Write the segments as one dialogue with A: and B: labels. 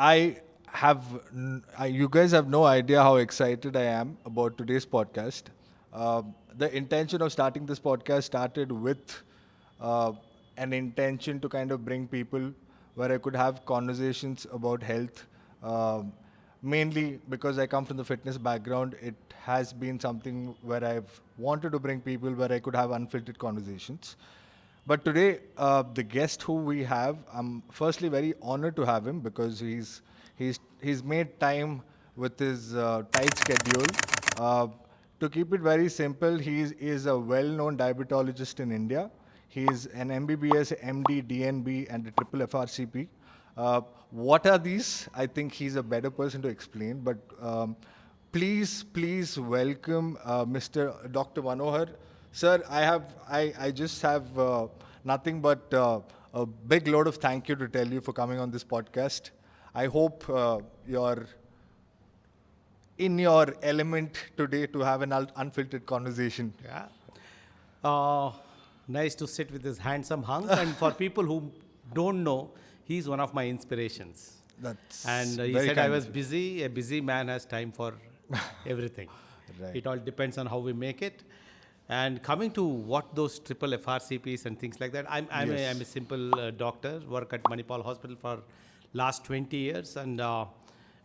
A: you guys have no idea how excited I am about today's podcast. The intention of starting this podcast started with uh, an intention to kind of bring people where I could have conversations about health. Mainly because I come from the fitness background, it has been something where I've wanted to bring people where I could have unfiltered conversations. But today, the guest who we have, I'm firstly very honored to have him because he's made time with his tight schedule. Uh, to keep it very simple, is a well-known diabetologist in India. He is an MBBS, MD, DNB, and a triple FRCP. What are these? I think he's a better person to explain. But please welcome Mr. Dr. Manohar. Sir, I just have nothing but a big load of thank you to tell you for coming on this podcast. I hope you're in your element today to have an unfiltered conversation.
B: Yeah. Nice to sit with this handsome hunk. And for people who don't know, he's one of my inspirations.
A: That's
B: And he
A: very
B: said I
A: kind
B: was
A: of you.
B: busy. A busy man has time for everything.
A: Right.
B: It all depends on how we make it. And coming to what those triple FRCPs and things like that, I'm a simple doctor, work at Manipal Hospital for last 20 years, and I'm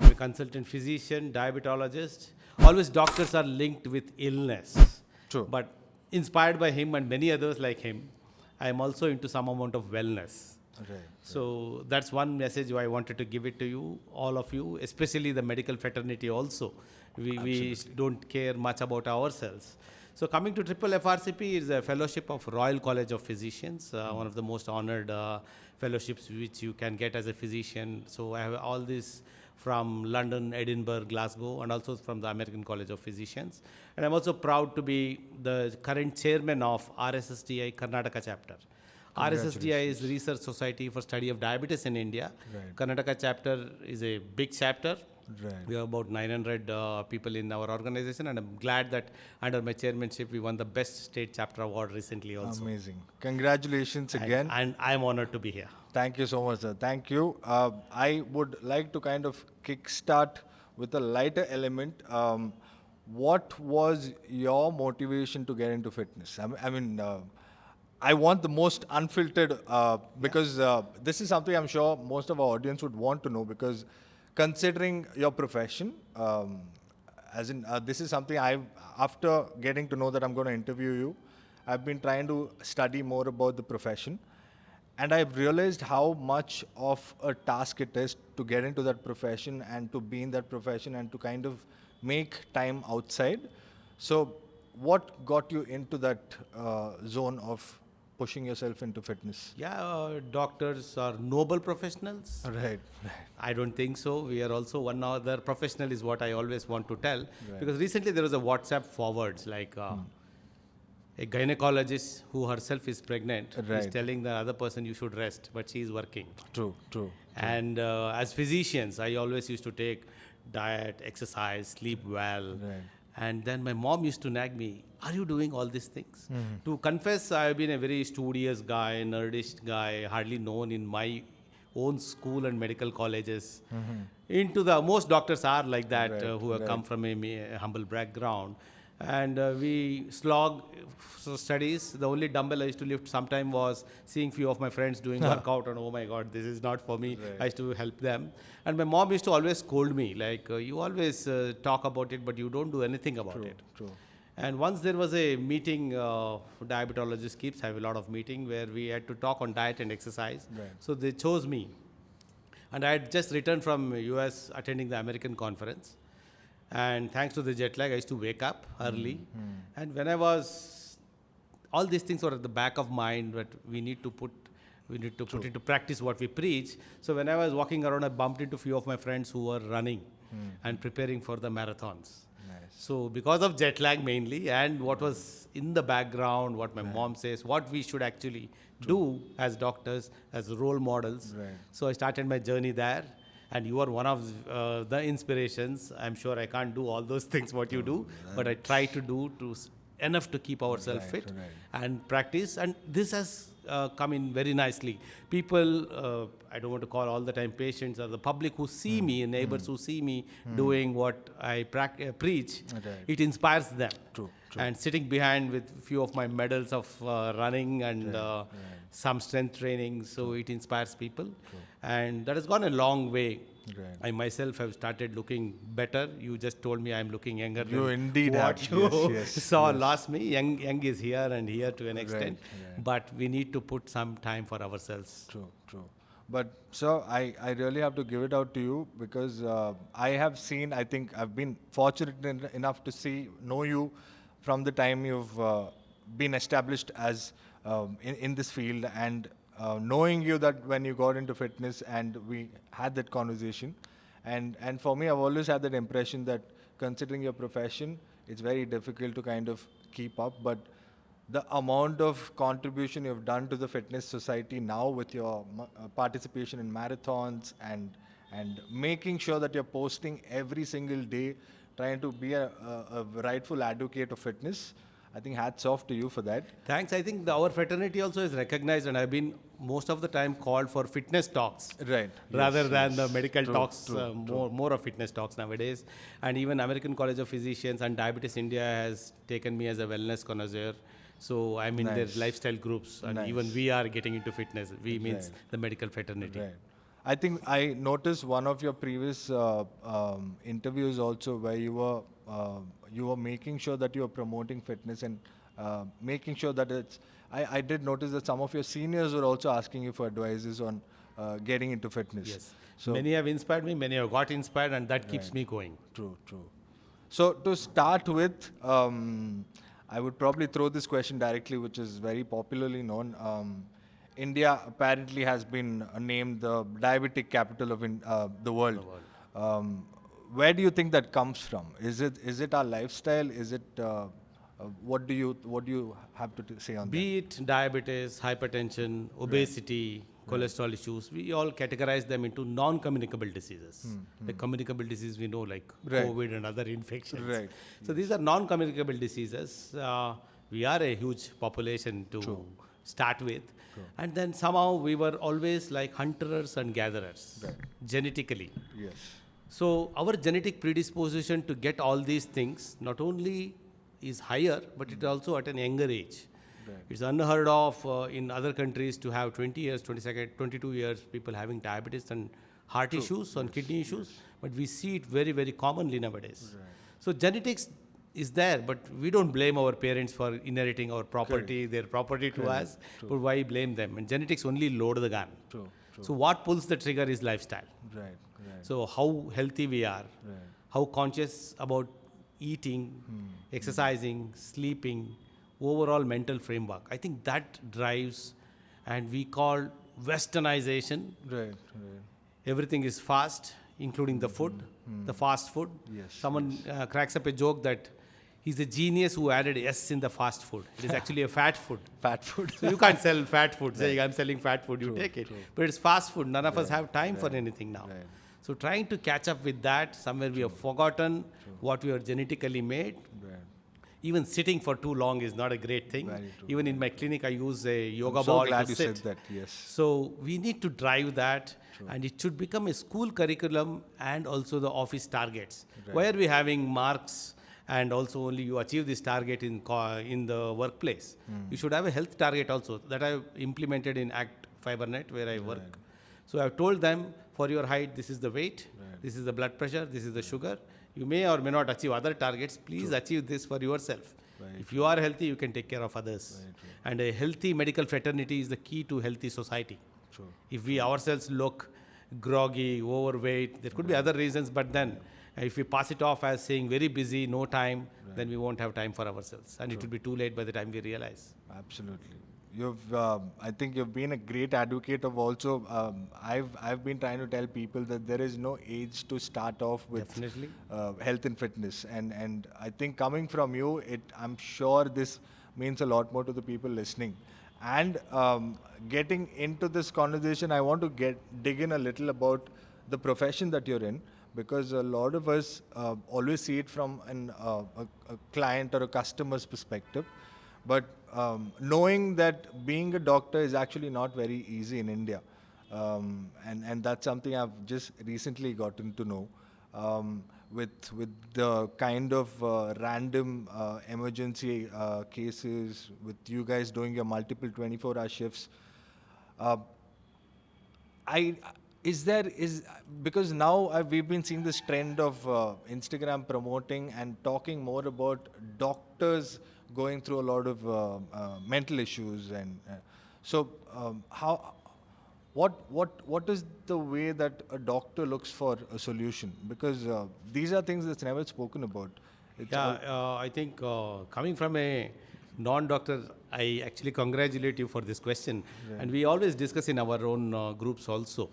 B: a consultant physician, diabetologist. Always doctors are linked with illness.
A: True.
B: But inspired by him and many others like him, I am also into some amount of wellness.
A: Right.
B: So that's one message I wanted to give it to you, all of you, especially the medical fraternity also. We don't care much about ourselves. So coming to triple FRCP is a fellowship of Royal College of Physicians, one of the most honored fellowships which you can get as a physician. So I have all this from London, Edinburgh, Glasgow, and also from the American College of Physicians. And I'm also proud to be the current chairman of RSSDI Karnataka chapter. RSSDI is the Research Society for Study of Diabetes in India.
A: Right.
B: Karnataka chapter is a big chapter.
A: Right.
B: We have about 900 people in our organization, and I'm glad that under my chairmanship, we won the Best State Chapter Award recently also.
A: Amazing. Congratulations again.
B: And I'm honored to be here.
A: Thank you so much, sir. Thank you. I would like to kind of kickstart with a lighter element. What was your motivation to get into fitness? I want the most unfiltered because this is something I'm sure most of our audience would want to know because considering your profession, this is something after getting to know that I'm going to interview you, I've been trying to study more about the profession. And I've realized how much of a task it is to get into that profession and to be in that profession and to kind of make time outside. So, what got you into that zone of pushing yourself into fitness?
B: Yeah, doctors are noble professionals.
A: Right.
B: I don't think so. We are also one other professional is what I always want to tell.
A: Right.
B: Because recently there was a WhatsApp forwards like a gynecologist who herself is pregnant is
A: Right.
B: telling the other person you should rest, but she is working.
A: True.
B: And as physicians, I always used to take diet, exercise, sleep well.
A: Right.
B: And then my mom used to nag me, are you doing all these things? To confess, I've been a very studious guy, nerdish guy, hardly known in my own school and medical colleges. Into the, most doctors are like that,
A: Right,
B: who have come from a humble background. And we slog studies. The only dumbbell I used to lift sometime was seeing few of my friends doing workout, and oh my God, this is not for me.
A: Right.
B: I used to help them. And my mom used to always scold me, like, you always talk about it, but you don't do anything about it.
A: True.
B: And once there was a meeting, diabetologists keeps have a lot of meeting where we had to talk on diet and exercise.
A: Right.
B: So they chose me. And I had just returned from US attending the American conference. And thanks to the jet lag, I used to wake up early. And when I was, all these things were at the back of mind, but we need to put into practice what we preach. So when I was walking around, I bumped into a few of my friends who were running and preparing for the marathons.
A: Nice.
B: So because of jet lag mainly, and what was in the background, what my mom says, what we should actually do as doctors, as role models.
A: Right.
B: So I started my journey there. And you are one of the inspirations. I'm sure I can't do all those things what you do, but I try to do enough to keep ourselves fit
A: right.
B: and practice. And this has come in very nicely. People, I don't want to call all the time patients, or the public who see me, neighbors who see me doing what I preach,
A: Right.
B: it inspires them.
A: True.
B: And sitting behind with few of my medals of running and some strength training, so it inspires people. And that has gone a long way.
A: Right.
B: I myself have started looking better. You just told me I'm looking younger
A: You
B: than
A: indeed
B: what
A: have.
B: you
A: Yes,
B: saw
A: yes.
B: last me. Young is here and here to an extent,
A: right.
B: but we need to put some time for ourselves.
A: True. But sir, I really have to give it out to you because I have seen, I think I've been fortunate enough to know you from the time you've been established as in this field, and knowing you that when you got into fitness and we had that conversation. And for me, I've always had that impression that considering your profession, it's very difficult to kind of keep up. But the amount of contribution you've done to the fitness society now with your participation in marathons and making sure that you're posting every single day, trying to be a rightful advocate of fitness, I think hats off to you for that.
B: Thanks. I think our fraternity also is recognized, and I've been most of the time called for fitness talks.
A: Right.
B: Rather
A: Yes,
B: than
A: yes.
B: the medical
A: True,
B: talks,
A: true,
B: more of fitness talks nowadays. And even American College of Physicians and Diabetes India has taken me as a wellness connoisseur. So I'm in their
A: Nice.
B: lifestyle groups, and
A: Nice.
B: even we are getting into fitness. We means
A: Right.
B: the medical fraternity.
A: Right. I think I noticed one of your previous interviews also where you were making sure that you were promoting fitness and making sure that it's. I did notice that some of your seniors were also asking you for advices on getting into fitness.
B: Yes.
A: So
B: Many have inspired me, many have got inspired, and that keeps me going.
A: True. So to start with, I would probably throw this question directly, which is very popularly known. India apparently has been named the diabetic capital of the world. Where do you think that comes from? Is it our lifestyle? Is it what do you have to say on that?
B: Be it diabetes, hypertension, obesity, cholesterol issues, we all categorize them into non-communicable diseases. The communicable disease we know, like
A: Right.
B: COVID and other infections.
A: Right.
B: So these are non-communicable diseases. We are a huge population to start with. And then somehow we were always like hunters and gatherers, genetically.
A: Yes.
B: So our genetic predisposition to get all these things not only is higher, but it also at an younger age.
A: Right.
B: It's unheard of in other countries to have 20 years, 22 years, people having diabetes and heart issues and kidney issues, but we see it very, very commonly nowadays.
A: Right.
B: So genetics is there, but we don't blame our parents for inheriting our property, their property to us, but why blame them? And genetics only load the gun.
A: True.
B: So what pulls the trigger is lifestyle.
A: Right.
B: So how healthy we are, how conscious about eating, exercising, sleeping, overall mental framework. I think that drives, and we call westernization.
A: Right.
B: Everything is fast, including the food, the fast food.
A: Yes,
B: Someone cracks up a joke that he's a genius who added S in the fast food. It is actually a fat food.
A: Fat food.
B: So you can't sell fat food. Saying I'm selling fat food, you take it. But it's fast food. None of us have time for anything now.
A: Right.
B: So trying to catch up with that, somewhere we have forgotten what we are genetically made.
A: Right.
B: Even sitting for too long is not a great thing.
A: Very true.
B: Even in my clinic, I use a yoga
A: I'm so
B: ball
A: glad
B: to
A: you
B: sit.
A: said that. Yes.
B: So we need to drive that, and it should become a school curriculum and also the office targets. Why are we having marks and also only you achieve this target in the workplace? You should have a health target also that I've implemented in Act FiberNet where I work. So I've told them, for your height, this is the weight, this is the blood pressure, this is the sugar. You may or may not achieve other targets. Please achieve this for yourself. If you are healthy, you can take care of others. And a healthy medical fraternity is the key to healthy society.
A: True.
B: If we ourselves look groggy, overweight, there could be other reasons, but then if we pass it off as saying very busy, no time, then we won't have time for ourselves. And it will be too late by the time we realize.
A: Absolutely. I think you've been a great advocate of also. I've been trying to tell people that there is no age to start off with
B: Definitely.
A: health and fitness, and I think coming from you, I'm sure this means a lot more to the people listening. And getting into this conversation, I want to dig in a little about the profession that you're in, because a lot of us always see it from a client or a customer's perspective. But knowing that being a doctor is actually not very easy in India, and that's something I've just recently gotten to know. With the kind of random emergency cases, with you guys doing your multiple 24-hour shifts, uh, I is there is because now we've been seeing this trend of Instagram promoting and talking more about doctors going through a lot of mental issues, and so how what is the way that a doctor looks for a solution, because these are things that's never spoken about. It's
B: Yeah,
A: all
B: I think coming from a non-doctor, I actually congratulate you for this question. And we always discuss in our own groups also.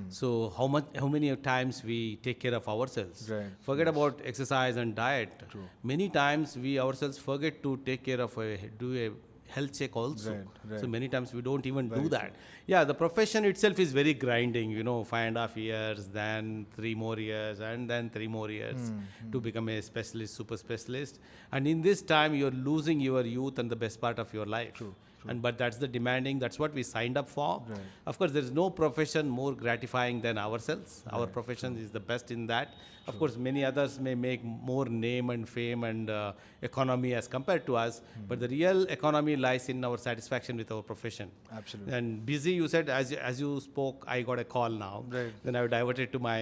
B: So how many times we take care of ourselves?
A: right.
B: Forget about exercise and diet. Many times we ourselves forget to take care of do a health check also.
A: Right.
B: So many times we don't even
A: Very
B: do that. Yeah, the profession itself is very grinding, 5.5 years, then 3 more years, and then 3 more years to become a specialist, super specialist. And in this time, you're losing your youth and the best part of your life. And but that's the demanding, that's what we signed up for.
A: Right.
B: Of course, there is no profession more gratifying than ourselves. Our profession is the best in that. Of course, many others may make more name and fame and economy as compared to us, but the real economy lies in our satisfaction with our profession.
A: Absolutely.
B: And busy, you said, as you spoke, I got a call now.
A: Right.
B: Then I diverted to my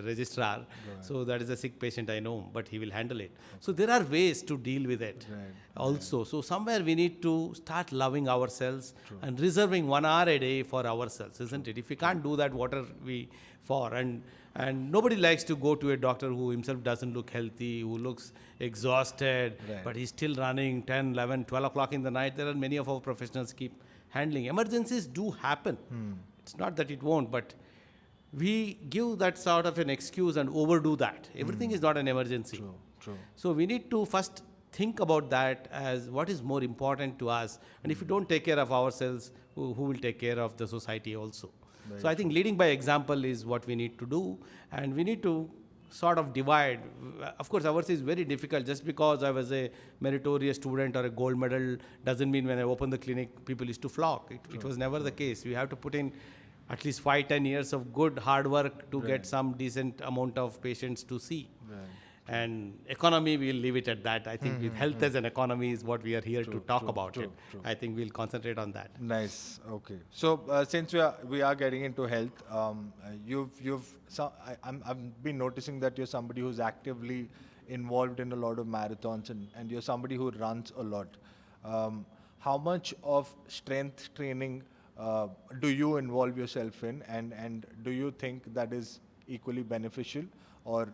B: registrar. So that is a sick patient, I know, but he will handle it. So there are ways to deal with it.
A: Right.
B: Also, so somewhere we need to start loving ourselves and reserving 1 hour a day for ourselves, isn't it? If we can't do that, what are we for? And nobody likes to go to a doctor who himself doesn't look healthy, who looks exhausted,
A: Right.
B: but he's still running 10, 11, 12 o'clock in the night. There are many of our professionals keep handling. Emergencies do happen. It's not that it won't, but we give that sort of an excuse and overdo that. Everything is not an emergency.
A: True.
B: So we need to first think about that as what is more important to us. And if we don't take care of ourselves, who will take care of the society also? So I think leading by example is what we need to do. And we need to sort of divide. Of course, ours is very difficult. Just because I was a meritorious student or a gold medal doesn't mean when I open the clinic, people used to flock. It was never the case. We have to put in at least 5-10 years of good hard work to get some decent amount of patients to see. And economy, we'll leave it at that. I think with health as an economy is what we are here to talk about it. I think we'll concentrate on that.
A: Nice. Okay. So since we are getting into health, I've been noticing that you're somebody who's actively involved in a lot of marathons, and you're somebody who runs a lot. How much of strength training do you involve yourself in, and do you think that is equally beneficial? Or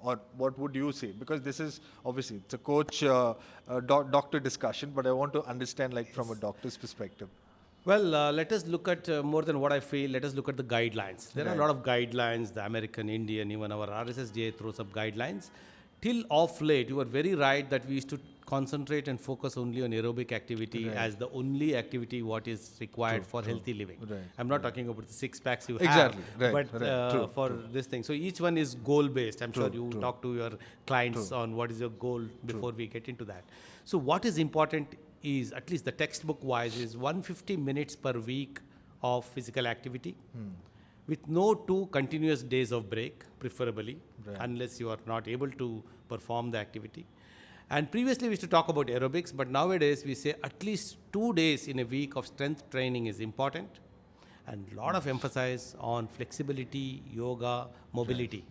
A: what would you say? Because this is obviously it's a coach doctor discussion, but I want to understand from a doctor's perspective.
B: Well, let us look at more than what I feel. Let us look at the guidelines. There are a lot of guidelines. The American, Indian, even our RSSDA throws up guidelines. Till of late, you are very right that we used to concentrate and focus only on aerobic activity as the only activity what is required for healthy living. I'm not talking about the 6 packs you have, but for this thing. So each one is goal based. I'm sure you talk to your clients on what is your goal before we get into that. So what is important is, at least the textbook wise, is 150 minutes per week of physical activity with no 2 continuous days of break, preferably, unless you are not able to perform the activity. And previously we used to talk about aerobics, but nowadays we say at least 2 days in a week of strength training is important, and a lot of emphasis on flexibility, yoga, mobility.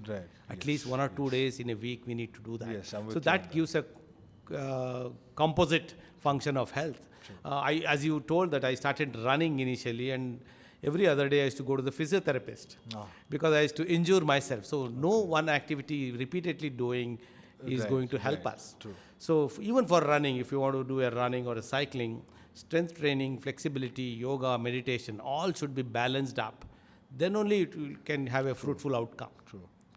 B: At least 1 or 2 days in a week we need to do that.
A: Yes, I'm with
B: so
A: you
B: that gives a composite function of health. As you told that I started running initially, and every other day I used to go to the physiotherapist because I used to injure myself. So no one activity repeatedly doing is going to help us. So even for running, if you want to do a running or a cycling, strength training, flexibility, yoga, meditation, all should be balanced up. Then only can have a fruitful outcome.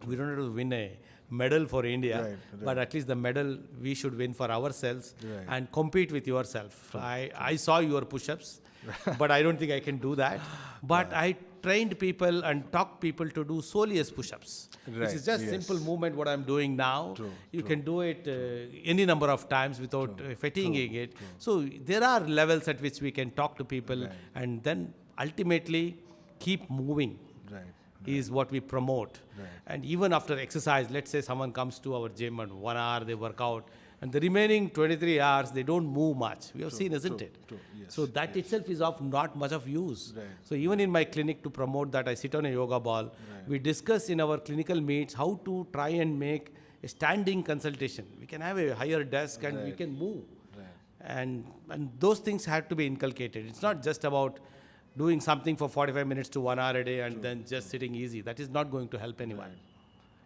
B: We don't have to win a medal for India, but at least the medal we should win for ourselves and compete with yourself. I saw your push-ups, but I don't think I can do that. But I trained people and taught people to do soleus push-ups, which
A: Right,
B: is just
A: yes.
B: simple movement. What I'm doing now,
A: True,
B: you
A: true.
B: can do it any number of times without fatiguing it. So there are levels at which we can talk to people,
A: Right.
B: and then ultimately keep moving.
A: Right.
B: Is what we promote.
A: Right.
B: And even after exercise, let's say someone comes to our gym and 1 hour they work out, and the remaining 23 hours they don't move much. We have seen, isn't it?
A: True. Yes.
B: So that itself is of not much of use.
A: Right.
B: So even in my clinic, to promote that, I sit on a yoga ball. We discuss in our clinical meets how to try and make a standing consultation. We can have a higher desk and we can move. And those things have to be inculcated. It's not just about doing something for 45 minutes to 1 hour a day and then just sitting easy. That is not going to help anyone.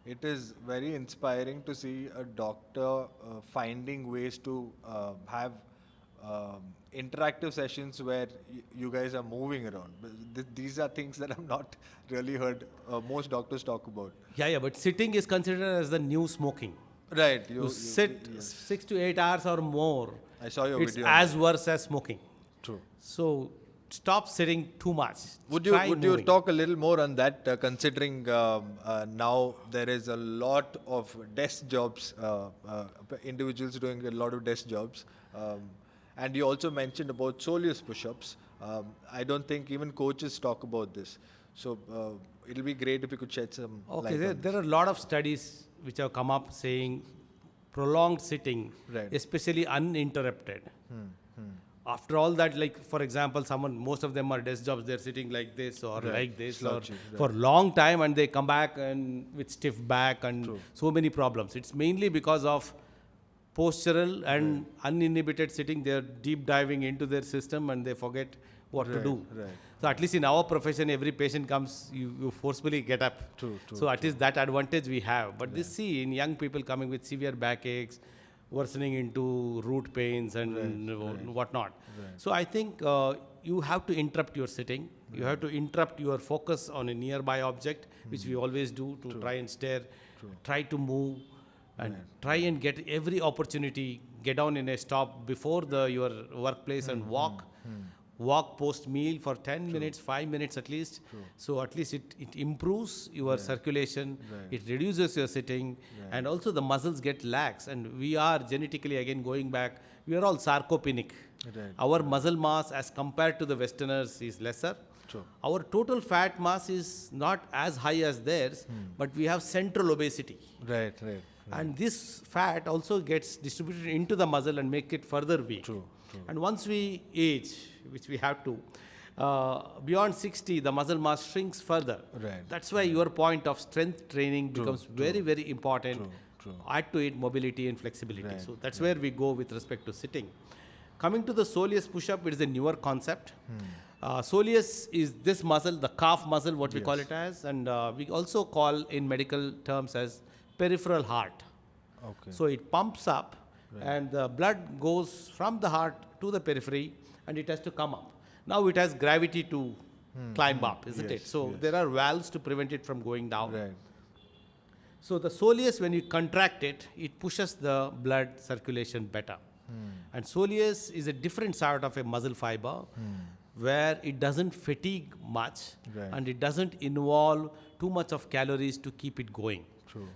A: It is very inspiring to see a doctor finding ways to have interactive sessions where you guys are moving around. These are things that I've not really heard most doctors talk about.
B: Yeah, but sitting is considered as the new smoking.
A: Right.
B: You sit 6 to 8 hours or more.
A: I saw your
B: It's
A: video.
B: as worse as smoking.
A: True.
B: So stop sitting too much.
A: Would
B: Try
A: you
B: moving.
A: talk a little more on that, considering now there is a lot of desk jobs, individuals doing a lot of desk jobs, and you also mentioned about soleus push-ups. I don't think even coaches talk about this, so it'll be great if you could shed some
B: Okay,
A: light on
B: there are a lot of studies which have come up saying prolonged sitting,
A: Right.
B: especially uninterrupted. After all that, like for example, most of them are desk jobs, they're sitting like this or like this
A: Slouchy,
B: or for long time, and they come back and with stiff back and so many problems. It's mainly because of postural and uninhibited sitting. They're deep diving into their system and they forget what to do.
A: Right.
B: So at least in our profession, every patient comes, you forcefully get up.
A: True,
B: So at least that advantage we have. But this, see, in young people coming with severe backaches, worsening into root pains and whatnot. So I think you have to interrupt your sitting. You have to interrupt your focus on a nearby object, which we always do, to try and stare, try to move, and try and get every opportunity, get down in a stop before your workplace and walk. Walk post meal for 10 minutes, 5 minutes at least. So at least it improves your circulation, it reduces your sitting, and also the muscles get lax. And we are genetically, again going back, we are all sarcopenic. Our muscle mass as compared to the Westerners is lesser. Our total fat mass is not as high as theirs, but we have central obesity.
A: Right.
B: And this fat also gets distributed into the muscle and make it further weak. And once we age, which we have to, beyond 60, the muscle mass shrinks further. That's why your point of strength training becomes very, very important. Add to it mobility and flexibility. So that's where we go with respect to sitting. Coming to the soleus push-up, it is a newer concept. Soleus is this muscle, the calf muscle, what we call it as, and we also call in medical terms as peripheral heart. So it pumps up, and the blood goes from the heart to the periphery, and it has to come up. Now it has gravity to climb up, isn't it? So there are valves to prevent it from going down. So the soleus, when you contract it, it pushes the blood circulation better. And soleus is a different sort of a muscle fiber where it doesn't fatigue much and it doesn't involve too much of calories to keep it going.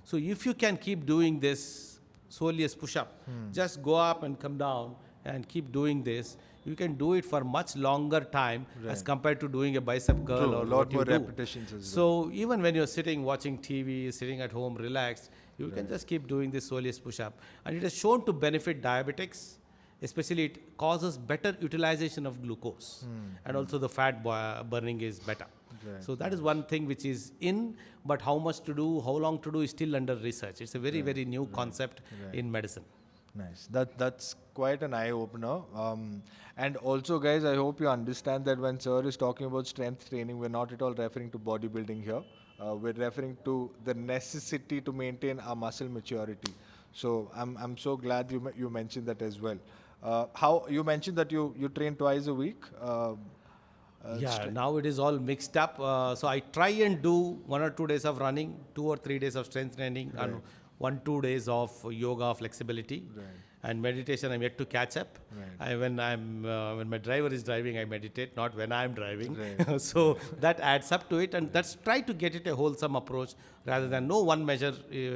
B: So if you can keep doing this soleus push-up, just go up and come down and keep doing this, you can do it for much longer time as compared to doing a bicep curl or
A: a lot
B: what you
A: more
B: do.
A: repetitions as
B: So even when you're sitting watching TV, sitting at home relaxed, you can just keep doing this soleus push-up. And it is shown to benefit diabetics, especially it causes better utilization of glucose and also the fat burning is better. So that is one thing which is in, but how much to do, how long to do is still under research. It's a very, very new concept in medicine.
A: Nice. That's quite an eye-opener. And also, guys, I hope you understand that when Sir is talking about strength training, we're not at all referring to bodybuilding here. We're referring to the necessity to maintain our muscle maturity. So I'm so glad you mentioned that as well. How you mentioned that you train twice a week.
B: Now it is all mixed up. So I try and do 1 or 2 days of running, 2 or 3 days of strength training, and 1-2 days of yoga flexibility. And meditation, I'm yet to catch up.
A: Right.
B: When my driver is driving, I meditate, not when I'm driving.
A: Right.
B: So that adds up to it, and that's try to get it a wholesome approach rather than no one measure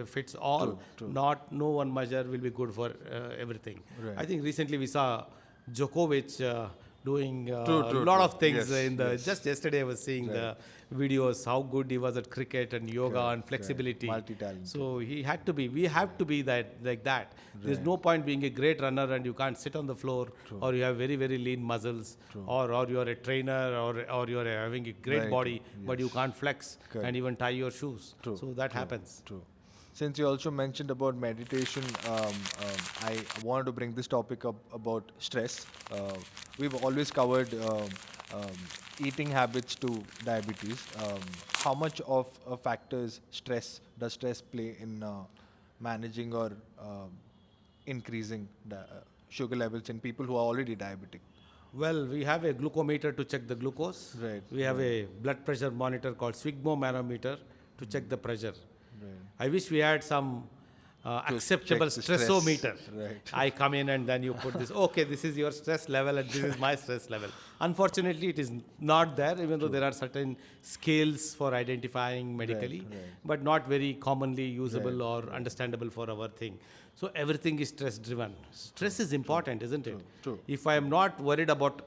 B: fits all.
A: True.
B: Not no one measure will be good for everything.
A: Right.
B: I think recently we saw Djokovic doing a
A: True.
B: lot of things
A: Yes,
B: in the.
A: yes.
B: Just yesterday, I was seeing the videos how good he was at cricket and yoga and flexibility.
A: Multi-talented.
B: So he had to be. We have to be that like that. There's no point being a great runner and you can't sit on the floor, or you have very very lean muscles, or you're a trainer, or you're having a great
A: Right.
B: body, but you can't flex
A: Correct.
B: and even tie your shoes.
A: True.
B: So that happens.
A: True. Since you also mentioned about meditation, I wanted to bring this topic up about stress. We've always covered eating habits to diabetes. How much of a factor is does stress play in managing or increasing sugar levels in people who are already diabetic?
B: Well, we have a glucometer to check the glucose.
A: Right.
B: We have a blood pressure monitor called sphygmomanometer to check the pressure. I wish we had some acceptable
A: check the stress.
B: stressometer.
A: Right.
B: I come in and then you put this, okay, this is your stress level and this is my stress level. Unfortunately, it is not there, even though there are certain scales for identifying medically,
A: Right.
B: but not very commonly usable or understandable for our thing. So everything is stress driven. Stress is important, isn't it?
A: True.
B: If I am not worried about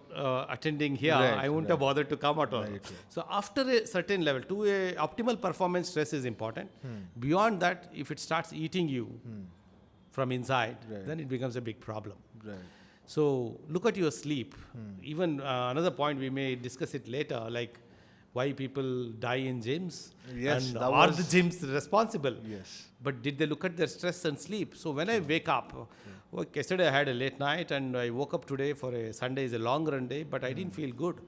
B: attending here,
A: Right,
B: I wouldn't have bothered to come at all.
A: Very true.
B: So after a certain level, to a optimal performance, stress is important. Beyond that, if it starts eating you from inside,
A: Right.
B: then it becomes a big problem.
A: Right.
B: So look at your sleep. Even another point, we may discuss it later, like why people die in gyms.
A: Yes,
B: and
A: that
B: are
A: was-
B: the gyms responsible?
A: Yes.
B: But did they look at their stress and sleep? So when I wake up, yesterday I had a late night and I woke up today for a Sunday is a long run day, but I didn't feel good.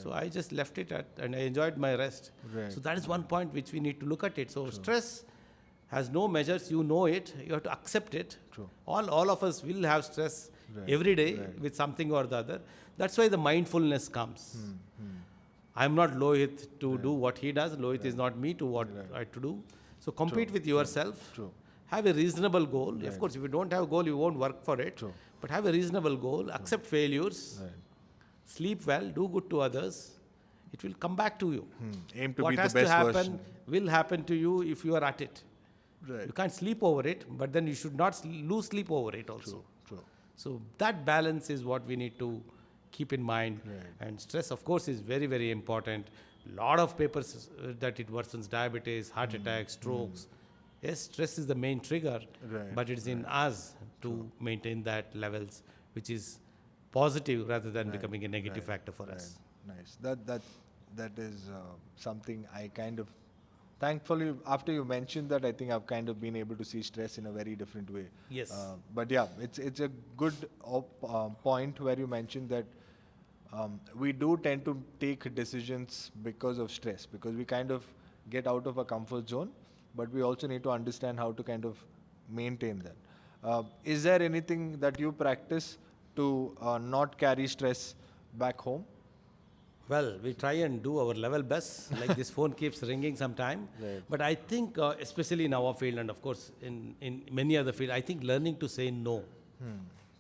B: So I just left it and I enjoyed my rest.
A: Right.
B: So that is one point which we need to look at it. So stress has no measures, you know it, you have to accept it.
A: True.
B: All of us will have stress every day with something or the other. That's why the mindfulness comes. I'm not Lohit to do what he does. Lohit is not me to what I to do. So compete with yourself.
A: True.
B: Have a reasonable goal. Of course, if you don't have a goal, you won't work for it.
A: True.
B: But have a reasonable goal. Accept failures.
A: Right.
B: Sleep well. Do good to others. It will come back to you.
A: Aim to
B: What
A: be the
B: has
A: best
B: to happen
A: version.
B: will happen to you if you are at it.
A: Right.
B: You can't sleep over it, but then you should not lose sleep over it also.
A: True.
B: So that balance is what we need to keep in mind.
A: Right.
B: And stress, of course, is very, very important. Lot of papers that it worsens diabetes, heart attacks, strokes. Yes, stress is the main trigger,
A: Right.
B: but it's in us to maintain that levels, which is positive rather than becoming a negative factor for us.
A: Nice. That is something I kind of, thankfully, after you mentioned that, I think I've kind of been able to see stress in a very different way.
B: Yes.
A: But yeah, it's a good point where you mentioned that we do tend to take decisions because of stress, because we kind of get out of our comfort zone, but we also need to understand how to kind of maintain that. Is there anything that you practice to not carry stress back home?
B: Well, we try and do our level best. Like this phone keeps ringing sometime.
A: Right.
B: But I think, especially in our field and of course in many other fields, I think learning to say no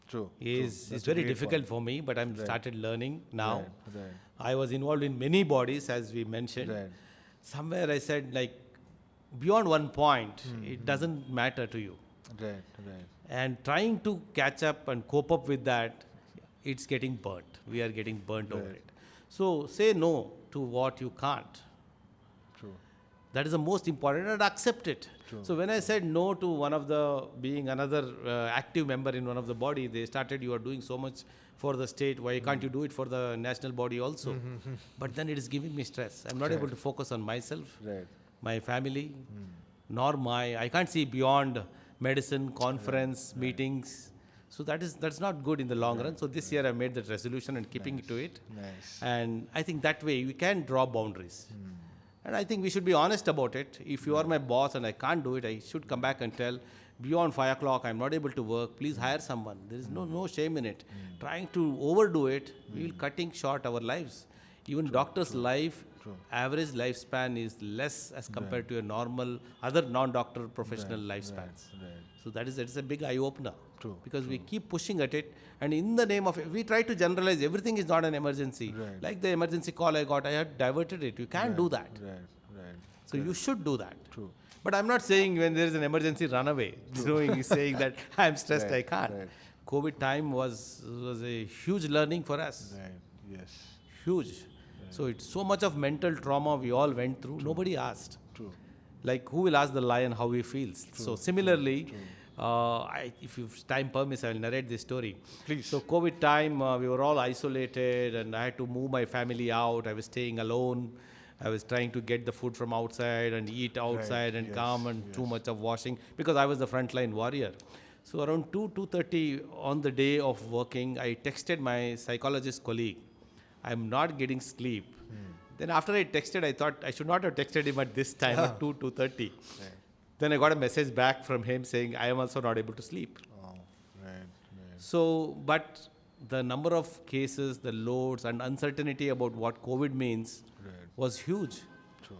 A: True.
B: is
A: That's a
B: very
A: great
B: difficult
A: point.
B: for me, but I'm started learning now.
A: Right.
B: I was involved in many bodies, as we mentioned.
A: Right.
B: Somewhere I said, like, beyond one point, it doesn't matter to you.
A: Right.
B: And trying to catch up and cope up with that, it's getting burnt. We are getting burnt over
A: Right.
B: it. So say no to what you can't.
A: True.
B: That is the most important, and accept it.
A: True.
B: So when I said no to one of the, being another active member in one of the body, they started, you are doing so much for the state, why can't you do it for the national body also? But then it is giving me stress. I'm not able to focus on myself,
A: Right.
B: my family, nor I can't see beyond medicine, conference, meetings. So that's not good in the long run. So this year I made that resolution and keeping it to it.
A: Nice.
B: And I think that way we can draw boundaries. And I think we should be honest about it. If you are my boss and I can't do it, I should come back and tell, beyond 5 o'clock, I'm not able to work. Please hire someone. There is no shame in it. Trying to overdo it, we will cutting short our lives. Even doctor's life, average lifespan is less as compared to a normal, other non-doctor professional lifespans.
A: Right.
B: So that is a big eye-opener.
A: True,
B: because we keep pushing at it, and in the name of it, we try to generalize everything is not an emergency.
A: Right.
B: Like the emergency call I got, I had diverted it. You can't do that.
A: Right.
B: So you should do that.
A: True.
B: But I'm not saying when there is an emergency, run away. Saying that I'm stressed, I can't.
A: Right.
B: COVID time was a huge learning for us.
A: Right. Yes.
B: Huge. So it's so much of mental trauma we all went through. Nobody asked.
A: True.
B: Like, who will ask the lion how he feels? So similarly, if you time permits, I will narrate this story.
A: Please.
B: So COVID time, we were all isolated, and I had to move my family out. I was staying alone. I was trying to get the food from outside and eat outside and
A: Yes,
B: come, and too much of washing because I was the frontline warrior. So around 2:30 on the day of working, I texted my psychologist colleague, I'm not getting sleep. Then after I texted, I thought I should not have texted him at this time at 2:30. Then I got a message back from him saying, I am also not able to sleep.
A: Oh, right.
B: So, but the number of cases, the loads and uncertainty about what COVID means was huge.
A: True.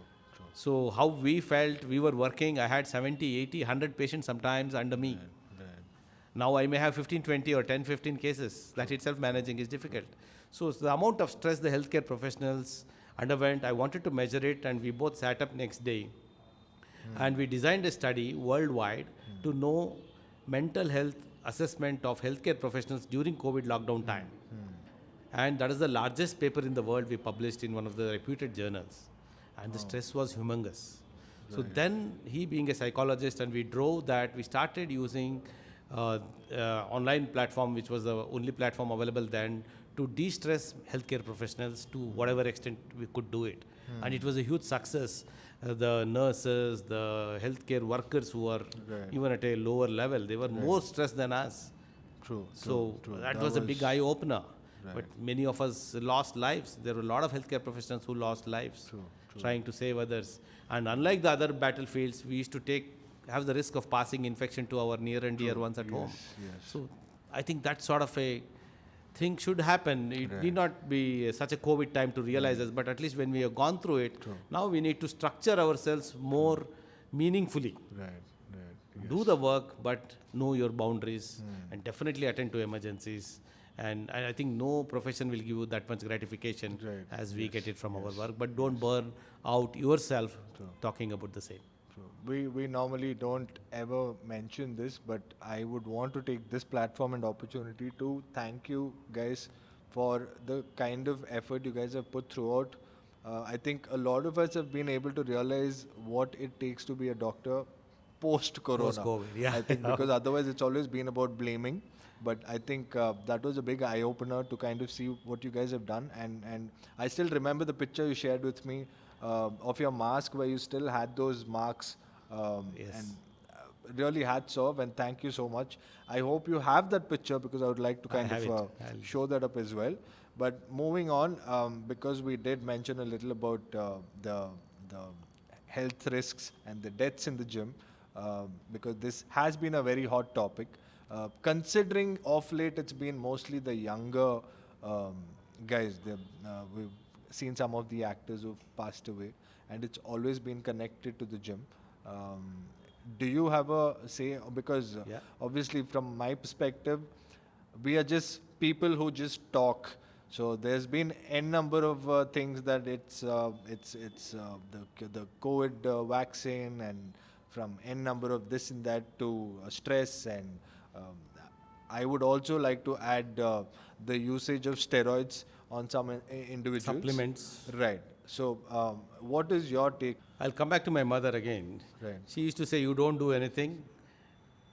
B: So how we felt, we were working, I had 70, 80, 100 patients sometimes under me.
A: Right.
B: Now I may have 15, 20 or 10, 15 cases. That itself managing is difficult. So the amount of stress the healthcare professionals underwent, I wanted to measure it, and we both sat up next day. And we designed a study worldwide to know mental health assessment of healthcare professionals during COVID lockdown time. And that is the largest paper in the world we published in one of the reputed journals. And the stress was humongous. So then, he being a psychologist, and we drove that, we started using online platform, which was the only platform available then, to de-stress healthcare professionals to whatever extent we could do it. And it was a huge success. The nurses, the healthcare workers who were even at a lower level, they were more stressed than us.
A: True.
B: So that was a big eye-opener. But many of us lost lives. There were a lot of healthcare professionals who lost lives trying to save others. And unlike the other battlefields, we used to have the risk of passing infection to our near and dear ones at home. So I think that sort of a thing should happen. It need not be such a COVID time to realize this, but at least when we have gone through it, now we need to structure ourselves more meaningfully. Do the work, but know your boundaries, and definitely attend to emergencies. And I think no profession will give you that much gratification as we get it from our work, but don't burn out yourself talking about the same.
A: We normally don't ever mention this, but I would want to take this platform and opportunity to thank you guys for the kind of effort you guys have put throughout. I think a lot of us have been able to realize what it takes to be a doctor post-corona.
B: Post-COVID, yeah.
A: I think because otherwise it's always been about blaming. But I think that was a big eye-opener to kind of see what you guys have done. And I still remember the picture you shared with me of your mask where you still had those marks. And really hats off, and thank you so much. I hope you have that picture, because I would like to kind of show that up as well. But moving on, because we did mention a little about the health risks and the deaths in the gym, because this has been a very hot topic. Considering of late it's been mostly the younger guys. We've seen some of the actors who've passed away, and it's always been connected to the gym. Do you have a say? Because obviously from my perspective, we are just people who just talk. So there's been n number of things that it's the COVID vaccine, and from n number of this and that to stress, and I would also like to add the usage of steroids on some individuals.
B: Supplements.
A: Right. So what is your take?
B: I'll come back to my mother again.
A: Right.
B: She used to say, you don't do anything,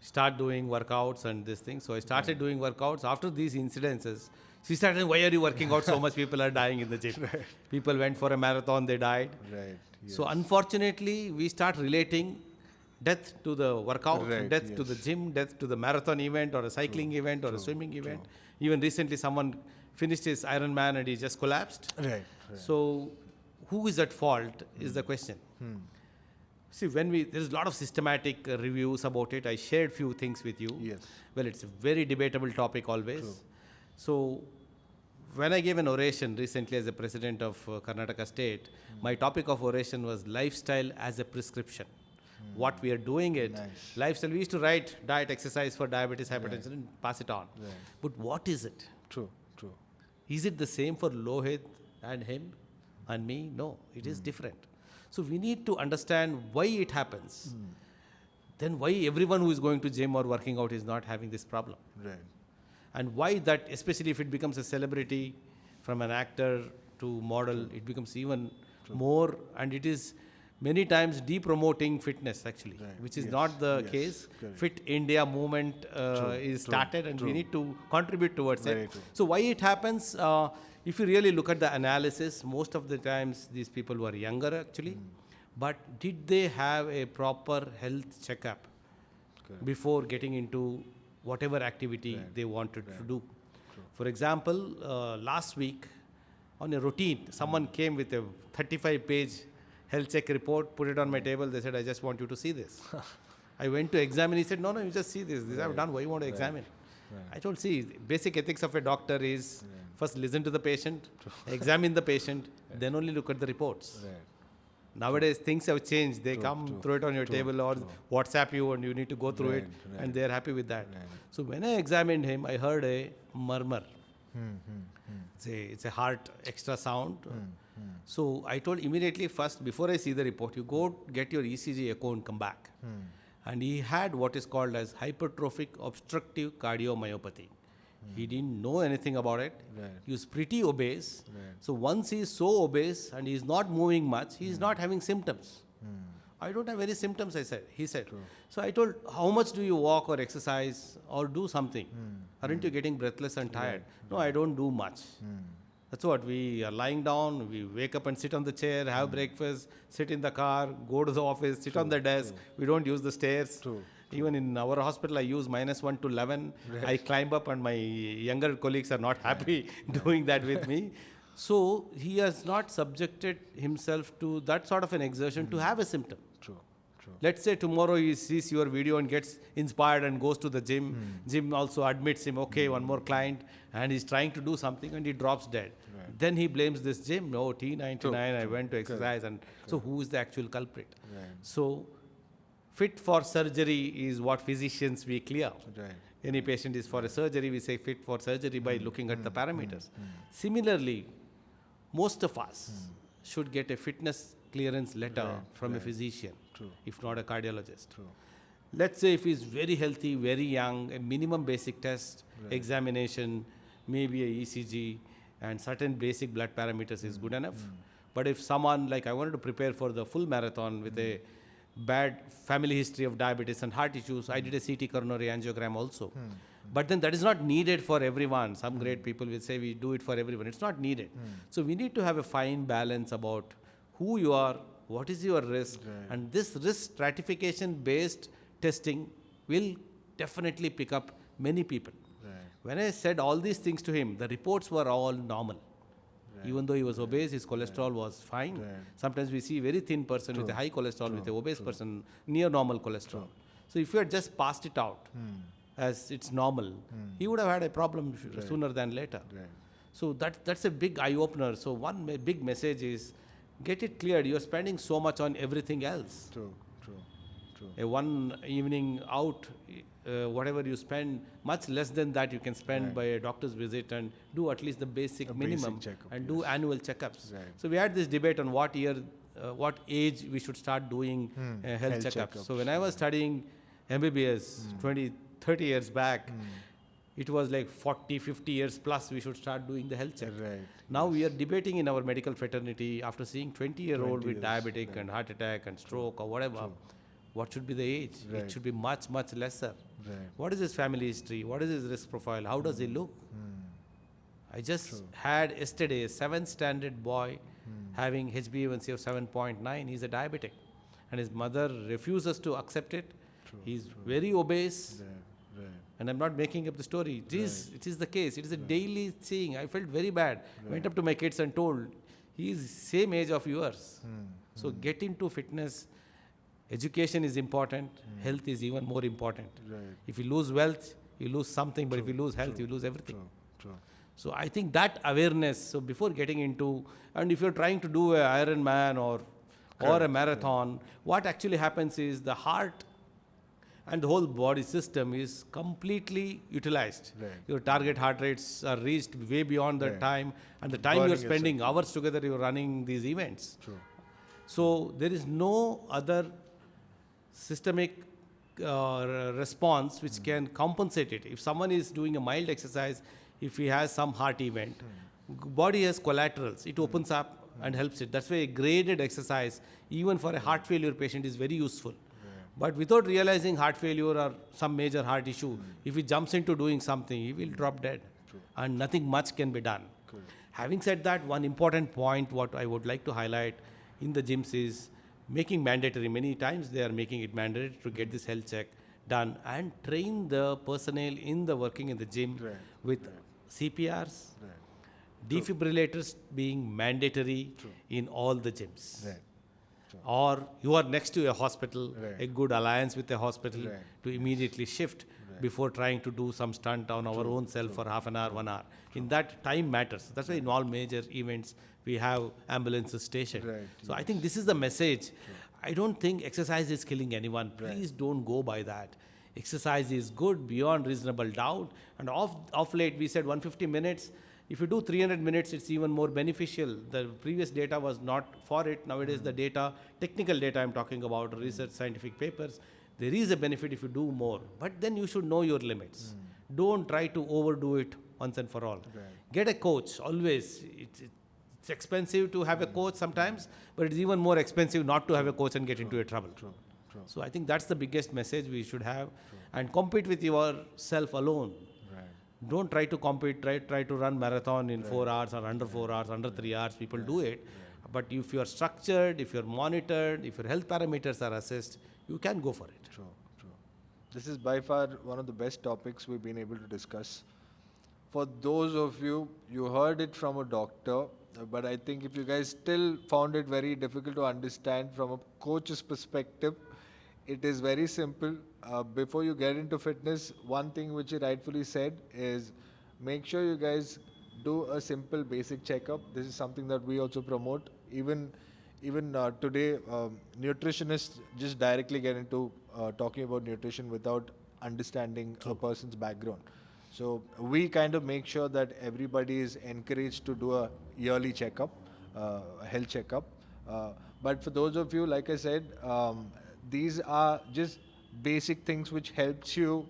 B: start doing workouts and this thing. So I started doing workouts. After these incidences, she started, why are you working out so much? People are dying in the gym. People went for a marathon, they died.
A: Right.
B: So unfortunately, we start relating death to the workout, death to the gym, death to the marathon event or a cycling event or a swimming event. Even recently, someone finished his Ironman and he just collapsed. So who is at fault is the question. See, there's a lot of systematic reviews about it. I shared few things with you.
A: Yes.
B: Well, it's a very debatable topic always. So when I gave an oration recently as the president of Karnataka State, my topic of oration was lifestyle as a prescription. what we are doing it.
A: Nice.
B: Lifestyle, we used to write diet, exercise for diabetes, hypertension, and pass it on.
A: Right.
B: But what is it?
A: True. True.
B: Is it the same for Lohit and him and me? No, it is different. So we need to understand why it happens. Then why everyone who is going to gym or working out is not having this problem.
A: Right.
B: And why that, especially if it becomes a celebrity, from an actor to model, it becomes even more, and it is many times de-promoting fitness actually,
A: Right.
B: which is
A: Yes.
B: not the
A: Yes.
B: case.
A: Correct.
B: Fit India movement is started, and we need to contribute towards
A: Very
B: it.
A: true.
B: So why it happens, if you really look at the analysis, most of the times these people were younger actually, but did they have a proper health checkup
A: Correct.
B: before getting into whatever activity they wanted to do? For example, last week on a routine, someone came with a 35-page health check report, put it on my table. They said, I just want you to see this. I went to examine. He said, no, you just see this. This I've done. Why you want to examine? I told, see, basic ethics of a doctor is first listen to the patient, examine the patient, then only look at the reports.
A: Right.
B: Nowadays, things have changed. They come, throw it on your table or WhatsApp you, and you need to go through it, and they're happy with that. So when I examined him, I heard a murmur. It's a heart extra sound. So I told immediately first, before I see the report, you go get your ECG echo and come back. And he had what is called as hypertrophic obstructive cardiomyopathy. He didn't know anything about it.
A: Right.
B: He was pretty obese.
A: Right.
B: So once he is so obese and he is not moving much, he is not having symptoms. I don't have any symptoms, he said. So I told, how much do you walk or exercise or do something? Aren't you getting breathless and tired? No, I don't do much. That's what, we are lying down, we wake up and sit on the chair, have breakfast, sit in the car, go to the office, sit on the desk. We don't use the stairs.
A: True.
B: Even in our hospital, I use -1 to 11. I climb up and my younger colleagues are not happy doing that with me. So he has not subjected himself to that sort of an exertion to have a symptom.
A: True. True.
B: Let's say tomorrow he sees your video and gets inspired and goes to the gym. Gym also admits him, okay, one more client, and he's trying to do something and he drops dead.
A: Right.
B: Then he blames this gym. No, T99,
A: True,
B: I
A: true.
B: went to exercise. And so who is the actual culprit?
A: Right.
B: So fit for surgery is what physicians we clear.
A: Right.
B: Any patient is for a surgery, we say fit for surgery by looking at the parameters. Similarly, most of us should get a fitness clearance letter from a physician, if not a cardiologist.
A: True.
B: Let's say if he's very healthy, very young, a minimum basic test, examination, maybe a ECG, and certain basic blood parameters is good enough. But if someone, like I wanted to prepare for the full marathon with a bad family history of diabetes and heart issues, I did a CT coronary angiogram also. But then that is not needed for everyone. Some great people will say we do it for everyone. It's not needed. So we need to have a fine balance about who you are, what is your risk, and this risk stratification based testing will definitely pick up many people.
A: Right.
B: When I said all these things to him, the reports were all normal. Even though he was obese, his cholesterol was fine.
A: Right.
B: Sometimes we see a very thin person with a high cholesterol, with an obese person, near normal cholesterol. So if you had just passed it out as it's normal, he would have had a problem sooner than later.
A: Right.
B: So that's a big eye-opener. So one big message is, get it cleared. You're spending so much on everything else.
A: True. True. True.
B: A one evening out, whatever you spend, much less than that you can spend by a doctor's visit, and do at least the basic minimum
A: checkup,
B: and do annual checkups.
A: Right.
B: So we had this debate on what year, what age we should start doing health checkups. So when I was studying MBBS 20, 30 years back, it was like 40, 50 years plus we should start doing the health check.
A: Right.
B: Now we are debating in our medical fraternity, after seeing 20-year-old with diabetic and heart attack and stroke or whatever, what should be the age?
A: Right.
B: It should be much, much lesser.
A: Right.
B: What is his family history? What is his risk profile? How does he look? I just had yesterday a 7th standard boy having HbA1c of 7.9. He's a diabetic. And his mother refuses to accept it. He's very obese.
A: Right. Right.
B: And I'm not making up the story. It is the case. It is a daily thing. I felt very bad. Went up to my kids and told, he is same age of yours. So get into fitness. Education is important. Health is even more important.
A: Right.
B: If you lose wealth, you lose something. But if you lose health, you lose everything.
A: True.
B: So I think that awareness, so before getting into, and if you're trying to do an Ironman or or a marathon, what actually happens is the heart and the whole body system is completely utilized.
A: Right.
B: Your target heart rates are reached way beyond the
A: Right.
B: time, and the time
A: Burning
B: you're spending hours together, you're running these events.
A: True.
B: So there is no other systemic response which can compensate it. If someone is doing a mild exercise, if he has some heart event, body has collaterals. It opens up and helps it. That's why a graded exercise, even for a heart failure patient, is very useful. But without realizing heart failure or some major heart issue, if he jumps into doing something, he will drop dead. And nothing much can be done. Having said that, one important point what I would like to highlight in the gyms is making mandatory. Many times they are making it mandatory to get this health check done and train the personnel in the working in the gym with CPRs, defibrillators being mandatory in all the gyms. Or you are next to a hospital, a good alliance with a hospital to immediately shift before trying to do some stunt on our own self for half an hour, 1 hour. In that, time matters. That's why in all major events we have ambulances stationed. So I think this is the message. I don't think exercise is killing anyone. Please don't go by that. Exercise is good beyond reasonable doubt. And off late we said 150 minutes. If you do 300 minutes, it's even more beneficial. The previous data was not for it. Nowadays, the data, technical data I'm talking about, research, scientific papers, there is a benefit if you do more. But then you should know your limits. Don't try to overdo it once and for all. Get a coach, always. It's expensive to have a coach sometimes, but it's even more expensive not to have a coach and get into a trouble. So I think that's the biggest message we should have. And compete with yourself alone. Don't try to compete, try to run marathon in 4 hours or under 4 hours, under 3 hours. People do it. But if you are structured, if you're monitored, if your health parameters are assessed, you can go for it.
A: True. This is by far one of the best topics we've been able to discuss. For those of you, you heard it from a doctor, but I think if you guys still found it very difficult to understand from a coach's perspective, it is very simple. Before you get into fitness, one thing which he rightfully said is make sure you guys do a simple basic checkup. This is something that we also promote. Even today, nutritionists just directly get into talking about nutrition without understanding a person's background. So we kind of make sure that everybody is encouraged to do a yearly checkup, health checkup. But for those of you, like I said, these are just basic things which helps you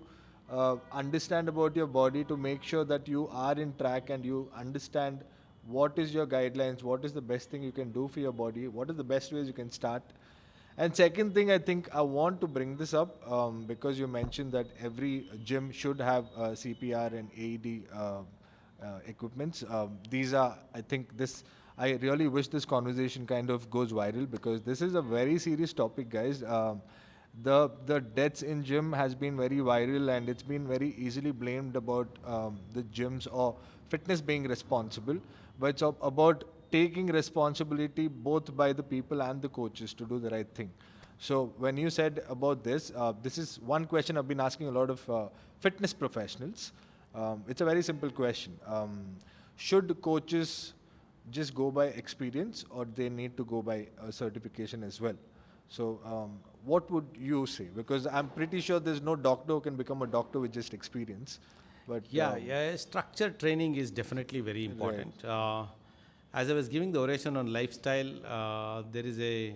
A: understand about your body to make sure that you are in track and you understand what is your guidelines, what is the best thing you can do for your body, what is the best ways you can start. And second thing, I think I want to bring this up because you mentioned that every gym should have CPR and AED equipments. These are, I think this, I really wish this conversation kind of goes viral because this is a very serious topic, guys. The deaths in gym has been very viral and it's been very easily blamed about the gyms or fitness being responsible. But it's about taking responsibility both by the people and the coaches to do the right thing. So when you said about this, this is one question I've been asking a lot of fitness professionals. It's a very simple question. Should coaches just go by experience or they need to go by certification as well? So what would you say? Because I'm pretty sure there's no doctor who can become a doctor with just experience. But
B: structured training is definitely very important. As I was giving the oration on lifestyle, there is a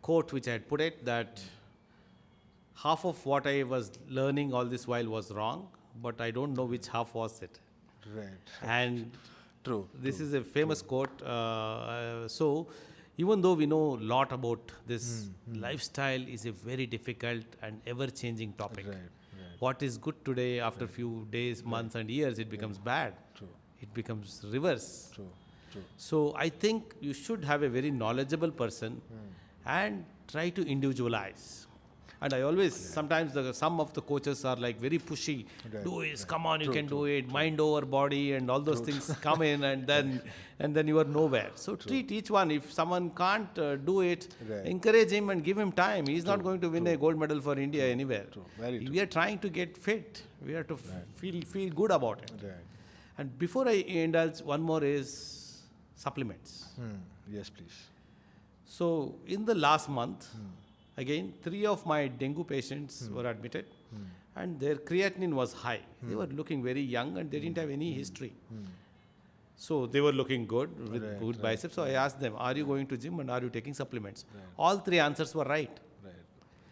B: quote which I had put it that half of what I was learning all this while was wrong, but I don't know which half was it. And this is a famous quote. So even though we know a lot about this, lifestyle is a very difficult and ever-changing topic. What is good today, after a few days, months and years, it becomes bad. It becomes reverse. So I think you should have a very knowledgeable person and try to individualize. And I always, sometimes some of the coaches are like very pushy. Do this, come on, you can do it, mind over body and all those things come in and then you are nowhere. So treat each one. If someone can't do it, encourage him and give him time. He's not going to win a gold medal for India anywhere. We are trying to get fit. We have to feel good about it. And before I indulge, one more is supplements.
A: Yes, please.
B: So in the last month, again, 3 of my dengue patients were admitted and their creatinine was high. They were looking very young and they didn't have any history. So they were looking good with good biceps. So I asked them, are you going to gym and are you taking supplements? All 3 answers were right.
A: Right.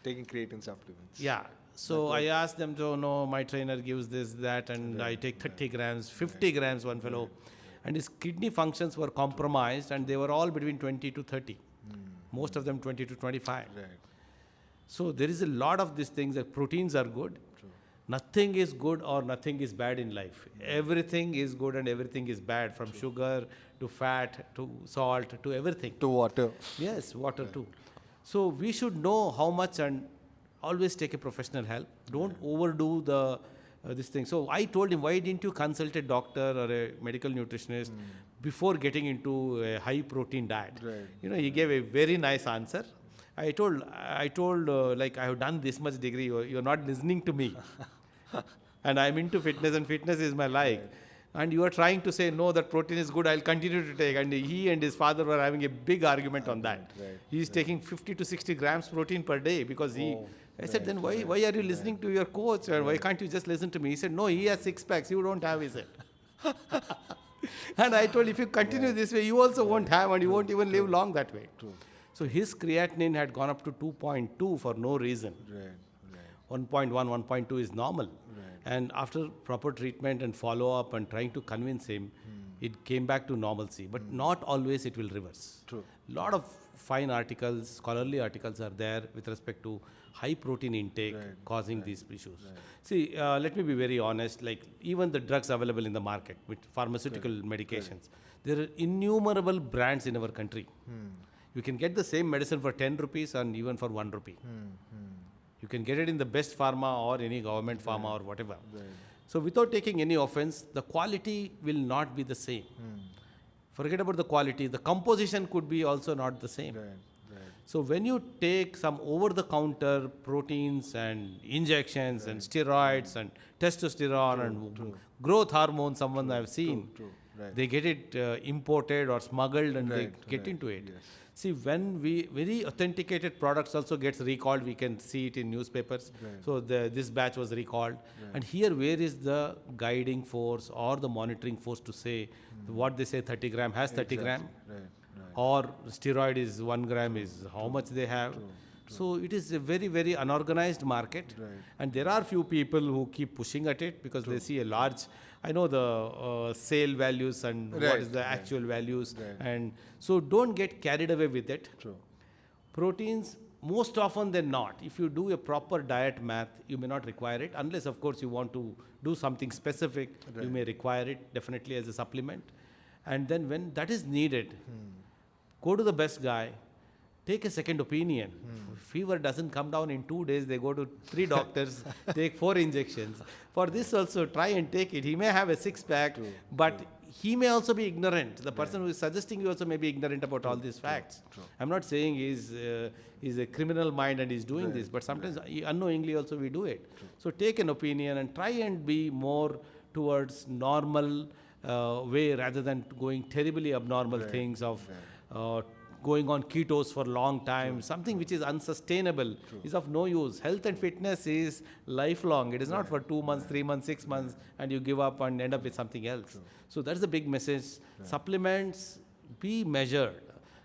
A: Taking creatine supplements.
B: Yeah. So I asked them to, no, my trainer gives this, that, and I take 30 grams, 50 grams, one fellow. And his kidney functions were compromised and they were all between 20 to 30. Most of them 20 to 25.
A: Right.
B: So there is a lot of these things that proteins are good.
A: True.
B: Nothing is good or nothing is bad in life. Everything is good and everything is bad, from sugar to fat to salt to everything.
A: To water.
B: Yes, water too. So we should know how much and always take a professional help. Don't overdo the this thing. So I told him, why didn't you consult a doctor or a medical nutritionist before getting into a high protein diet?
A: Right.
B: You know, he gave a very nice answer. I told, like, I have done this much degree. You're not listening to me. And I'm into fitness and fitness is my life. And you are trying to say, no, that protein is good, I'll continue to take. And he and his father were having a big argument on that. He's taking 50 to 60 grams protein per day because I said, then why are you listening to your coach? Or why can't you just listen to me? He said, no, he has 6 packs, you don't have, he said. And I told, if you continue this way, you also won't have and you won't even live long that way.
A: True.
B: So his creatinine had gone up to 2.2 for no reason.
A: Right.
B: 1.1, 1.2 is normal. And after proper treatment and follow-up and trying to convince him, it came back to normalcy. But not always it will reverse.
A: True.
B: Lot of fine articles, scholarly articles are there with respect to high protein intake causing these issues. See, let me be very honest, like even the drugs available in the market with pharmaceutical medications, there are innumerable brands in our country. You can get the same medicine for 10 rupees and even for 1 rupee. You can get it in the best pharma or any government pharma or whatever. So without taking any offense, the quality will not be the same. Forget about the quality. The composition could be also not the same. So when you take some over-the-counter proteins and injections and steroids and testosterone and growth hormone, someone I've seen, they get it imported or smuggled and they get into it. See, when very authenticated products also gets recalled, we can see it in newspapers. So this batch was recalled. And here, where is the guiding force or the monitoring force to say what they say 30 gram has 30 gram? Or steroid is 1 gram is how much they have. So it is a very, very unorganized market. And there are few people who keep pushing at it because they see a large, I know the sale values and what is the actual values. And so don't get carried away with it. Proteins, most often than not, if you do a proper diet math, you may not require it. Unless, of course, you want to do something specific, you may require it definitely as a supplement. And then when that is needed, go to the best guy, take a second opinion. Fever doesn't come down in 2 days. They go to 3 doctors, take 4 injections. For this also, try and take it. He may have a 6-pack, but he may also be ignorant. The person who is suggesting you also may be ignorant about all these facts. I'm not saying he's a criminal mind and he's doing this, but sometimes unknowingly also we do it. So take an opinion and try and be more towards normal way rather than going terribly abnormal things of going on ketos for a long time. Something which is unsustainable is of no use. Health and fitness is lifelong. It is not for 2 months, 3 months, 6 months, and you give up and end up with something else. So that's the big message. Supplements, be measured.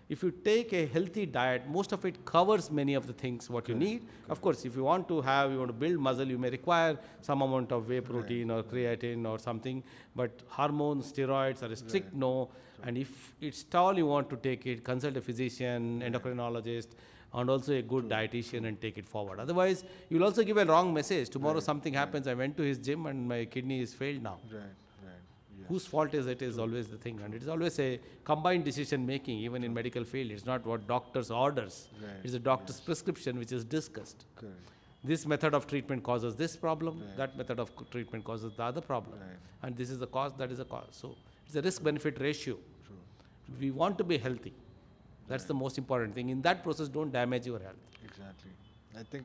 B: If you take a healthy diet, most of it covers many of the things what you need. Of course, if you want to build muscle, you may require some amount of whey protein or creatine or something. But hormones, steroids are a strict no. And if it's all you want to take it, consult a physician, endocrinologist, and also a good dietitian and take it forward. Otherwise, you'll also give a wrong message. Tomorrow something happens, I went to his gym and my kidney is failed now. Whose fault is it is always the thing. And it is always a combined decision making, even in medical field. It's not what doctor's orders. It's a doctor's prescription which is discussed. This method of treatment causes this problem, that method of treatment causes the other problem. And this is the cause, that is the cause. So it's a risk-benefit ratio. We want to be healthy. That's the most important thing. In that process, don't damage your health.
A: Exactly. I think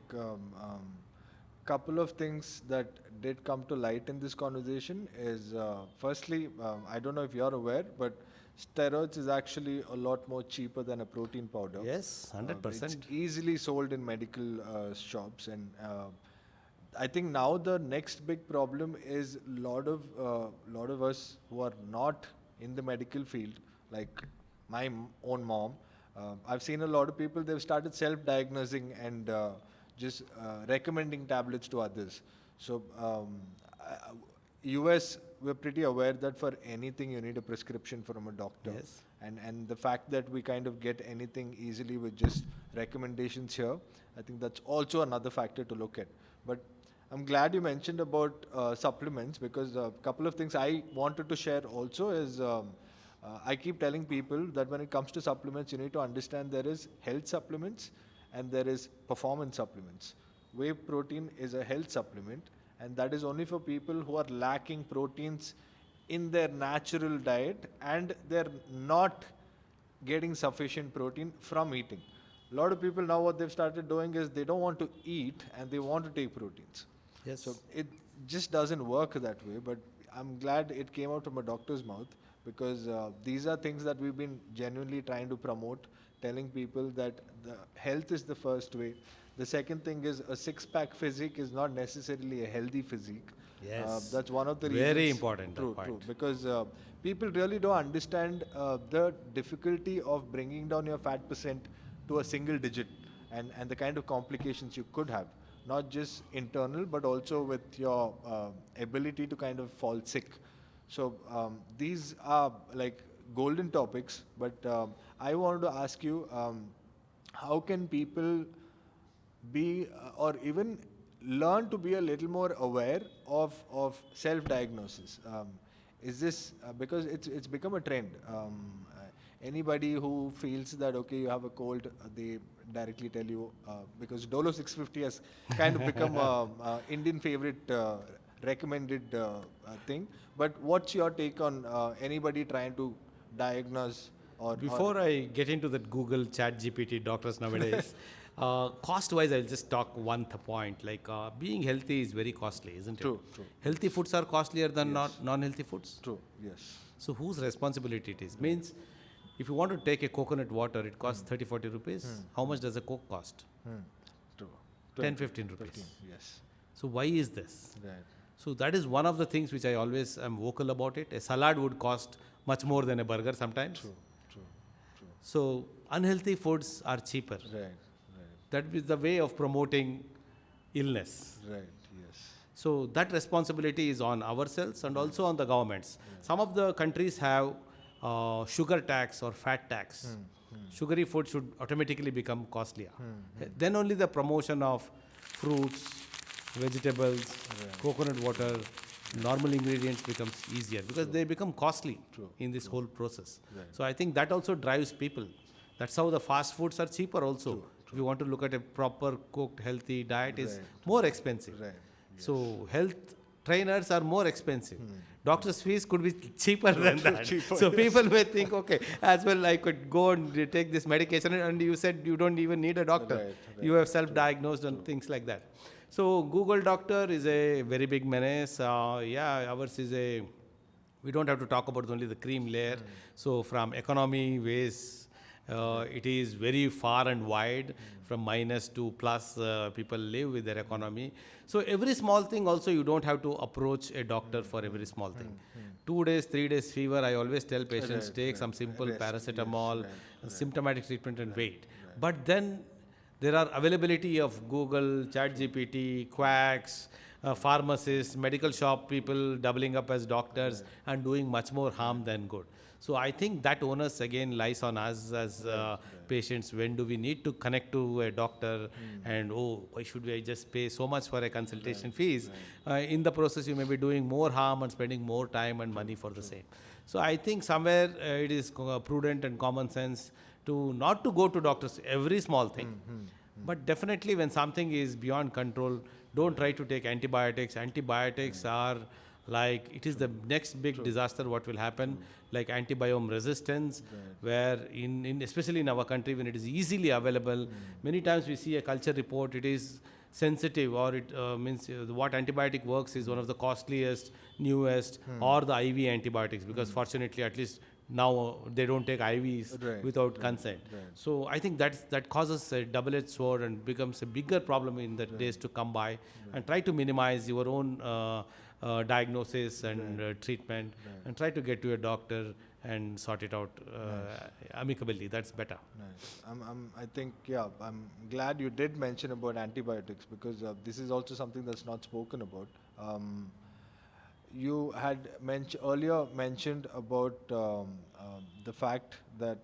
A: couple of things that did come to light in this conversation is firstly, I don't know if you're aware, but steroids is actually a lot more cheaper than a protein powder.
B: Yes,
A: It's
B: 100%.
A: easily sold in medical shops, and I think now the next big problem is lot of us who are not in the medical field, like my own mom. I've seen a lot of people, they've started self-diagnosing and just recommending tablets to others. So US, we're pretty aware that for anything you need a prescription from a doctor.
B: Yes.
A: And the fact that we kind of get anything easily with just recommendations here, I think that's also another factor to look at. But I'm glad you mentioned about supplements, because a couple of things I wanted to share also is I keep telling people that when it comes to supplements, you need to understand there is health supplements and there is performance supplements. Whey protein is a health supplement, and that is only for people who are lacking proteins in their natural diet and they're not getting sufficient protein from eating. A lot of people now, what they've started doing is they don't want to eat and they want to take proteins.
B: Yes.
A: So it just doesn't work that way. But I'm glad it came out from a doctor's mouth, because these are things that we've been genuinely trying to promote, telling people that the health is the first way. The second thing is a six-pack physique is not necessarily a healthy physique.
B: Yes.
A: That's one of the reasons.
B: Very important, that
A: True,
B: point.
A: true. Because people really don't understand the difficulty of bringing down your fat percent to a single digit, and the kind of complications you could have, not just internal, but also with your ability to kind of fall sick. So these are like golden topics, but I wanted to ask you, how can people be or even learn to be a little more aware of self-diagnosis? Is this because it's become a trend? Anybody who feels that okay, you have a cold, they directly tell you, because Dolo 650 has kind of become a Indian favorite recommended thing. But what's your take on anybody trying to diagnose or
B: Before I get into that Google Chat GPT doctors nowadays, cost-wise, I'll just talk one point. Like being healthy is very costly, isn't it?
A: True, true.
B: Healthy foods are costlier than
A: Yes.
B: non-healthy foods.
A: True, yes.
B: So whose responsibility it is? Means, if you want to take a coconut water, it costs 30-40 rupees. How much does a Coke cost?
A: True.
B: 10-15 rupees.
A: 15, yes.
B: So why is this?
A: Right.
B: So that is one of the things which I always am vocal about it. A salad would cost much more than a burger sometimes.
A: True, true, true.
B: So unhealthy foods are cheaper.
A: Right,
B: That is the way of promoting illness.
A: right, yes.
B: So that responsibility is on ourselves and also on the governments. Some of the countries have sugar tax or fat tax. Sugary food should automatically become costlier. Then only the promotion of fruits, vegetables, coconut water, normal ingredients becomes easier because they become costly in this whole process. So I think that also drives people. That's how the fast foods are cheaper also. If you want to look at a proper cooked healthy diet is more expensive.
A: Right.
B: So health trainers are more expensive. Doctor's fees could be cheaper than that. So people may think, okay, as well I could go and take this medication, and you said you don't even need a doctor.
A: Right,
B: You have self-diagnosed and things like that. So Google Doctor is a very big menace. Ours is a, we don't have to talk about only the cream layer. So from economy ways, it is very far and wide. From minus to plus, people live with their economy. So every small thing also, you don't have to approach a doctor for every small thing. 2 days, 3 days fever, I always tell patients, take some simple paracetamol, symptomatic treatment and wait. But then there are availability of Google, ChatGPT, quacks, pharmacists, medical shop people doubling up as doctors and doing much more harm than good. So I think that onus again lies on us as patients. When do we need to connect to a doctor? And why should we just pay so much for a consultation fees? In the process, you may be doing more harm and spending more time and money for the same. So I think somewhere it is prudent and common sense to not to go to doctors every small thing. But definitely when something is beyond control, don't try to take antibiotics. Antibiotics are like, it is the next big disaster what will happen, like antibiome resistance, where in especially in our country when it is easily available, many times we see a culture report, it is sensitive, or it means what antibiotic works is one of the costliest, newest, or the IV antibiotics, because fortunately, at least now they don't take IVs
A: Right,
B: without
A: right,
B: consent.
A: right.
B: So I think that causes a double-edged sword and becomes a bigger problem in the days to come by. And try to minimize your own diagnosis and treatment, and try to get to a doctor and sort it out amicably. That's better.
A: Nice. I think, yeah, I'm glad you did mention about antibiotics, because this is also something that's not spoken about. You had earlier mentioned about the fact that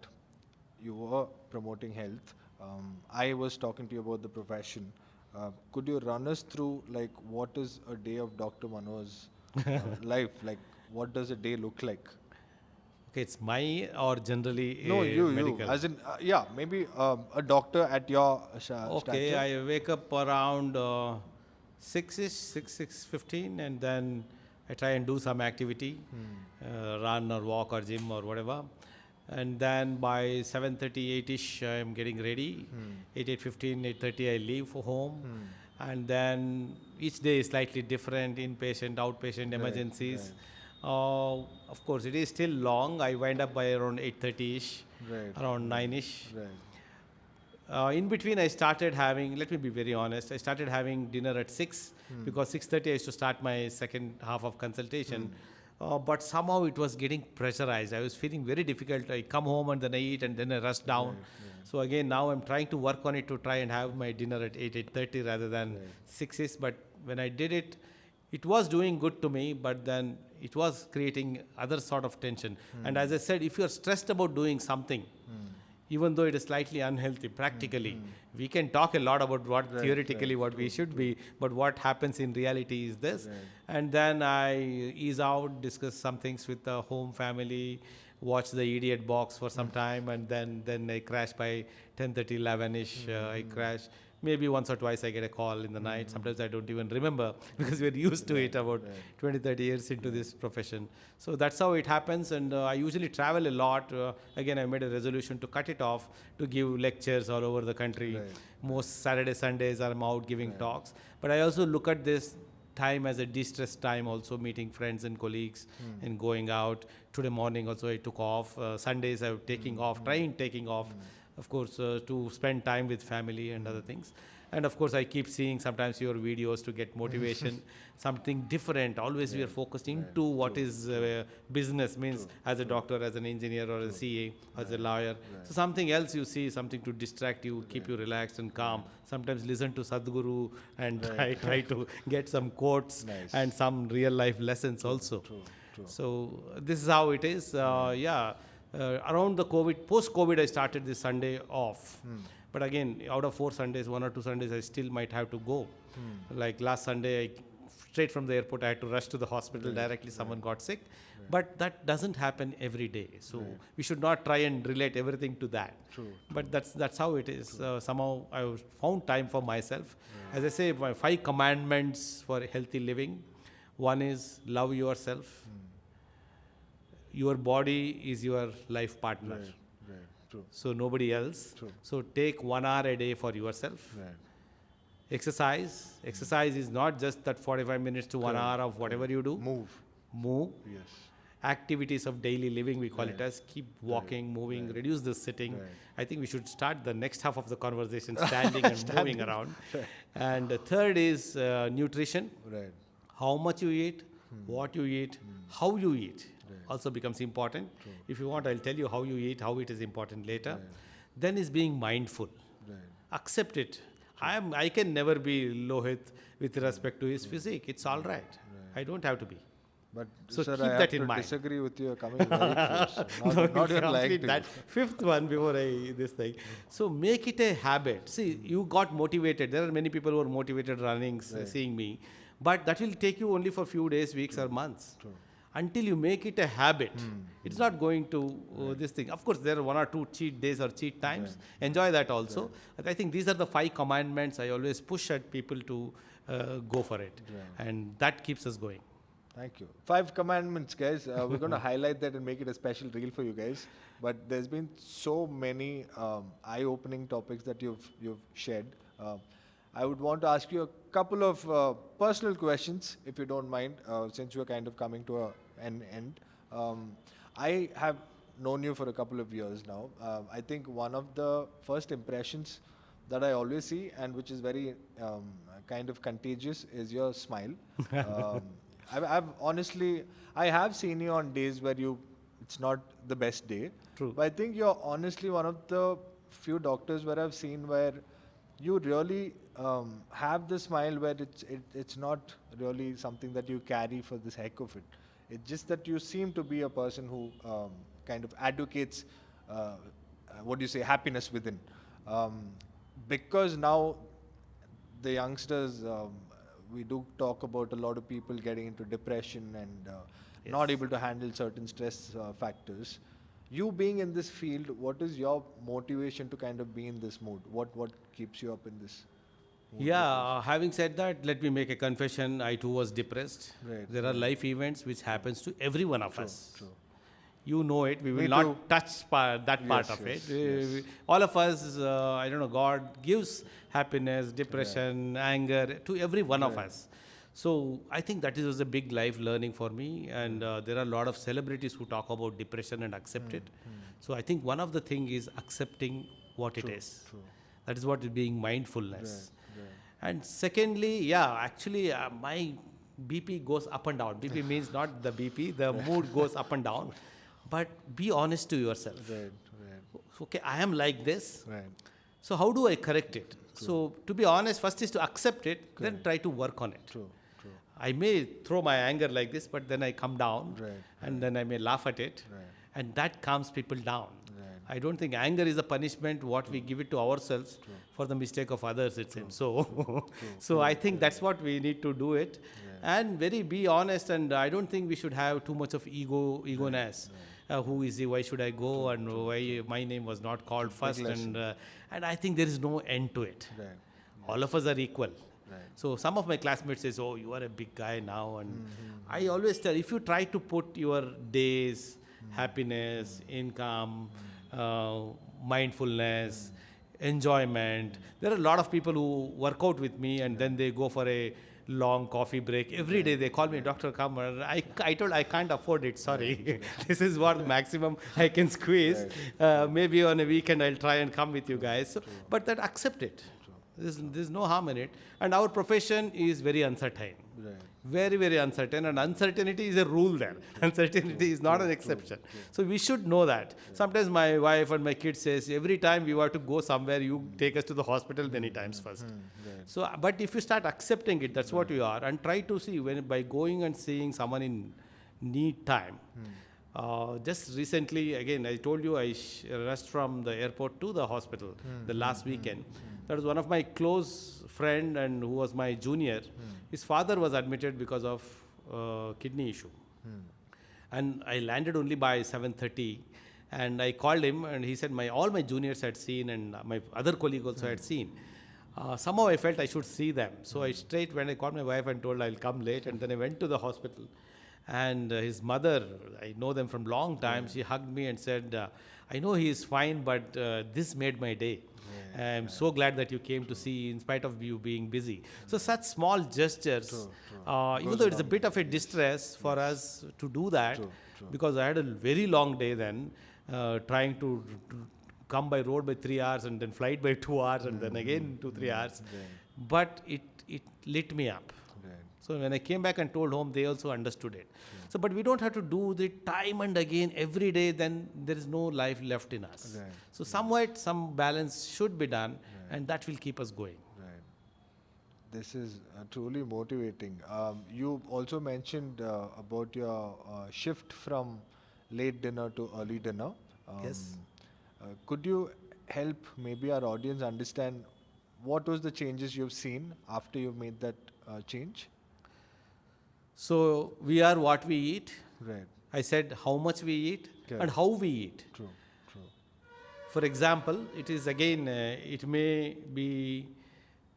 A: you were promoting health. I was talking to you about the profession. Could you run us through, like, what is a day of Dr. Manohar's life? Like, what does a day look like?
B: Okay, it's my or generally
A: No,
B: a
A: you.
B: medical.
A: As in, yeah, maybe a doctor at your
B: Okay,
A: stature.
B: I wake up around 6ish, 6:15, and then I try and do some activity, run or walk or gym or whatever. And then by 7:30, 8ish, I'm getting ready. 8:15, 8:30, I leave for home. And then each day is slightly different, inpatient, outpatient, emergencies. Of course, it is still long. I wind up by around 8:30ish,
A: Right.
B: around 9ish.
A: Right.
B: In between, I started having. Let me be very honest. I started having dinner at 6, because 6:30 I used to start my second half of consultation. But somehow it was getting pressurized. I was feeling very difficult. I come home and then I eat and then I rush down. So again, now I'm trying to work on it to try and have my dinner at 8:30 rather than 6 is. But when I did it, it was doing good to me. But then it was creating other sort of tension. And as I said, if you're stressed about doing something, even though it is slightly unhealthy practically, we can talk a lot about what theoretically what we should be, but what happens in reality is this. And then I ease out, discuss some things with the home family, watch the idiot box for some time, and then I crash by 10:30, 11ish. I crash. Maybe once or twice I get a call in the night. Sometimes I don't even remember because we're used to it about 20, 30 years into this profession. So that's how it happens. And I usually travel a lot. Again, I made a resolution to cut it off, to give lectures all over the country. Most Saturday, Sundays I'm out giving talks. But I also look at this time as a de-stress time, also meeting friends and colleagues and going out. Today morning also I took off. Sundays I'm taking off, taking off. Of course, to spend time with family and other things. And of course, I keep seeing sometimes your videos to get motivation, something different. Always we are focused into what is business, means as a doctor, as an engineer, or a CA, as a lawyer. So something else you see, something to distract you, keep you relaxed and calm. Sometimes listen to Sadhguru and try to get some quotes and some real life lessons also. So this is how it is. Around the COVID, post-COVID, I started this Sunday off. But again, out of 4 Sundays, 1 or 2 Sundays, I still might have to go. Like last Sunday, straight from the airport, I had to rush to the hospital directly. Someone got sick. But that doesn't happen every day. So we should not try and relate everything to that. But that's how it is. Somehow I found time for myself. As I say, my 5 commandments for healthy living. One is love yourself. Your body is your life partner.
A: True.
B: So nobody else. So take 1 hour a day for yourself. Exercise. Exercise is not just that 45 minutes to 1 hour of whatever you do. Move.
A: Yes.
B: Activities of daily living, we call it as. Keep walking, moving, reduce the sitting. I think we should start the next half of the conversation standing and moving around. And the third is nutrition. How much you eat, what you eat, how you eat. Also becomes important. If you want, I'll tell you how you eat, how it is important later. Then is being mindful. Accept it. I can never be Lohit with respect to his physique. It's all right. I don't have to be.
A: But
B: So
A: sir,
B: keep
A: I
B: that
A: have
B: in
A: to
B: mind.
A: disagree with you. You're coming very close.
B: No,
A: Not even like
B: complete
A: to.
B: that fifth one before this thing. So make it a habit. See, you got motivated. There are many people who are motivated running, seeing me. But that will take you only for a few days, weeks, or months. Until you make it a habit, it's not going to this thing. Of course, there are 1 or 2 cheat days or cheat times. Enjoy that also. But I think these are the 5 commandments I always push at people to go for it. And that keeps us going.
A: Thank you. 5 commandments, guys. We're going to highlight that and make it a special reel for you guys. But there's been so many eye-opening topics that you've shared. I would want to ask you a couple of personal questions, if you don't mind, since we're kind of coming to an end. Um, I have known you for a couple of years now. I think one of the first impressions that I always see, and which is very kind of contagious, is your smile. Um, I've honestly, I have seen you on days where it's not the best day.
B: True.
A: But I think you're honestly one of the few doctors where I've seen where you really have the smile where it's not really something that you carry for the heck of it. It's just that you seem to be a person who kind of advocates, what do you say, happiness within. Um, because now the youngsters, we do talk about a lot of people getting into depression and not able to handle certain stress factors. You being in this field, what is your motivation to kind of be in this mood? What keeps you up in this mood?
B: Yeah, having said that, let me make a confession. I too was depressed.
A: Right,
B: There are life events which happens to every one of
A: True,
B: us.
A: true.
B: You know it. We will
A: Me
B: not
A: too.
B: touch that part
A: Yes,
B: of
A: yes,
B: it.
A: yes.
B: All of us, I don't know, God gives happiness, depression, anger to every one of us. So I think that was a big life learning for me. And there are a lot of celebrities who talk about depression and accept it. So I think one of the thing is accepting what it is.
A: True.
B: That is what is being mindfulness.
A: Right.
B: And secondly, yeah, actually, my BP goes up and down. BP means not the BP, the mood goes up and down. But be honest to yourself.
A: Right.
B: Okay, I am like this.
A: Right.
B: So how do I correct it? So to be honest, first is to accept it, then try to work on it.
A: True.
B: I may throw my anger like this, but then I come down
A: Right,
B: and then I may laugh at it.
A: Right.
B: And that calms people down.
A: Right.
B: I don't think anger is a punishment, what we give it to ourselves for the mistake of others, it seems. So I think that's what we need to do it. And be honest, and I don't think we should have too much of ego-ness. Who is he? Why should I go? And why my name was not called first? And I think there is no end to it.
A: Right.
B: All of us are equal.
A: Right.
B: So some of my classmates says, "Oh, you are a big guy now," and I always tell, if you try to put your days, happiness, income, mindfulness, enjoyment. There are a lot of people who work out with me and then they go for a long coffee break. Every day they call me, Dr. Kamar. I told I can't afford it, sorry. This is what maximum I can squeeze. Maybe on a weekend I'll try and come with you guys. So, but that accept it. There's no harm in it. And our profession is very uncertain.
A: Right.
B: Very, very uncertain. And uncertainty is a rule there. Uncertainty is not an exception. So we should know that. Sometimes my wife and my kids says, every time we want to go somewhere, you take us to the hospital many times first. So, but if you start accepting it, that's what you are. And try to see, by going and seeing someone in need time. Just recently, again, I told you I rushed from the airport to the hospital the last weekend. That was one of my close friend and who was my junior. His father was admitted because of kidney issue. And I landed only by 7:30. And I called him and he said all my juniors had seen and my other colleague also had seen. Somehow I felt I should see them. So when I called my wife and told I'll come late, and then I went to the hospital. And his mother, I know them from long time, she hugged me and said, I know he is fine, but this made my day. I'm so glad that you came to see in spite of you being busy. So such small gestures, even though it's a bit of a distress for us to do that, because I had a very long day then, trying to come by road by 3 hours and then flight by 2 hours and then again 2-3 hours. But it lit me up. So when I came back and told home, they also understood it. So, but we don't have to do it time and again every day, then there is no life left in us. So somewhat some balance should be done and that will keep us going.
A: Right. This is truly motivating. You also mentioned about your shift from late dinner to early dinner.
B: Yes.
A: Could you help maybe our audience understand what was the changes you've seen after you've made that change?
B: So we are what we eat.
A: Right.
B: I said how much we eat and how we eat.
A: True.
B: For example, it is again, it may be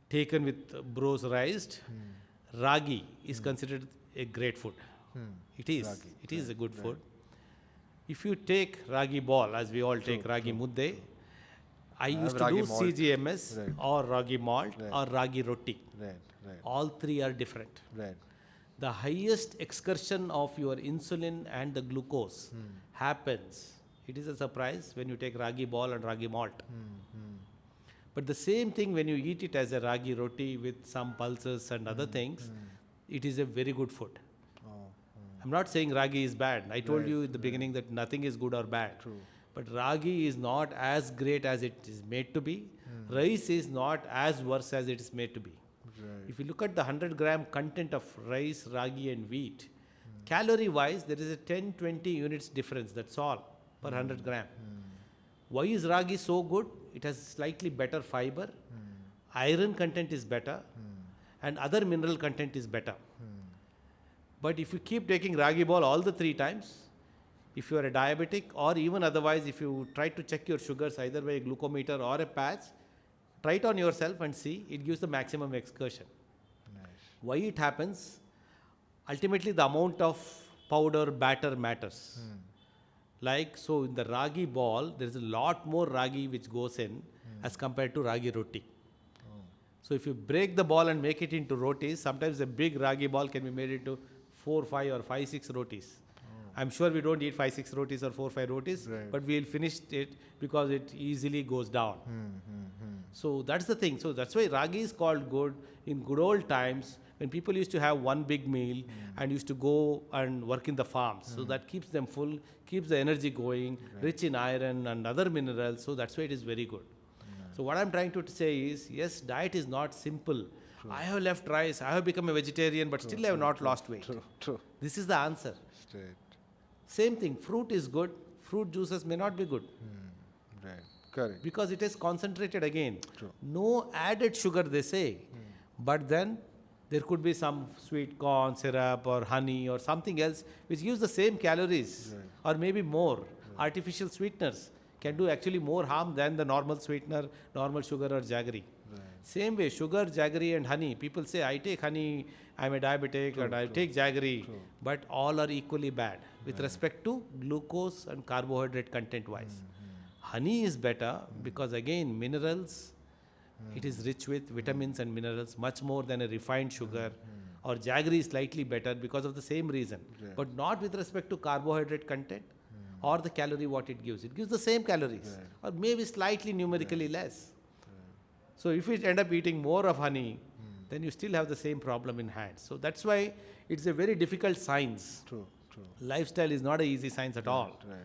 B: taken with bros raised. Ragi is considered a great food. It is.
A: Ragi.
B: It is a good food. If you take ragi ball, as we all take ragi mudde, I used to
A: ragi
B: do
A: malt.
B: CGMS
A: Right.
B: or ragi malt
A: Right.
B: or ragi roti.
A: Right. Right.
B: All three are different.
A: Right.
B: The highest excursion of your insulin and the glucose happens. It is a surprise when you take ragi ball and ragi malt. But the same thing when you eat it as a ragi roti with some pulses and other things, it is a very good food. I'm not saying ragi is bad. I told you in the beginning that nothing is good or bad.
A: True.
B: But ragi is not as great as it is made to be. Rice is not as worse as it is made to be.
A: Right.
B: If you look at the 100-gram content of rice, ragi and wheat, calorie-wise, there is a 10-20 units difference. That's all per 100 gram. Why is ragi so good? It has slightly better fiber, iron content is better, and other mineral content is better. But if you keep taking ragi ball all the 3 times, if you are a diabetic or even otherwise, if you try to check your sugars either by a glucometer or a patch, try it on yourself and see, it gives the maximum excursion.
A: Nice.
B: Why it happens? Ultimately, the amount of powder batter matters. Like, so in the ragi ball, there is a lot more ragi which goes in as compared to ragi roti. So if you break the ball and make it into rotis, sometimes a big ragi ball can be made into 4, 5 or 5, 6 rotis. I'm sure we don't eat 5, 6 rotis or 4, 5 rotis,
A: Right.
B: but we'll finish it because it easily goes down. So that's the thing. So that's why ragi is called good. In good old times, when people used to have one big meal and used to go and work in the farms, so that keeps them full, keeps the energy going, rich in iron and other minerals. So that's why it is very good. So what I'm trying to say is, yes, diet is not simple. I have left rice, I have become a vegetarian, but still I have not lost weight.
A: True.
B: This is the answer.
A: Straight.
B: Same thing, fruit is good, fruit juices may not be good
A: Right. Correct.
B: because it is concentrated again.
A: True.
B: No added sugar, they say. But then there could be some sweet corn syrup or honey or something else which gives the same calories or maybe more. Artificial sweeteners can do actually more harm than the normal sweetener, normal sugar or jaggery. Same way, sugar, jaggery and honey. People say, I take honey, I'm a diabetic and I take jaggery. But all are equally bad with respect to glucose and carbohydrate content wise. Honey is better because again, minerals, it is rich with vitamins and minerals much more than a refined sugar. Or jaggery is slightly better because of the same reason. But not with respect to carbohydrate content or the calorie what it gives. It gives the same calories or maybe slightly numerically less. So if you end up eating more of honey, then you still have the same problem in hand. So that's why it's a very difficult science.
A: True.
B: Lifestyle is not an easy science at all.
A: Right.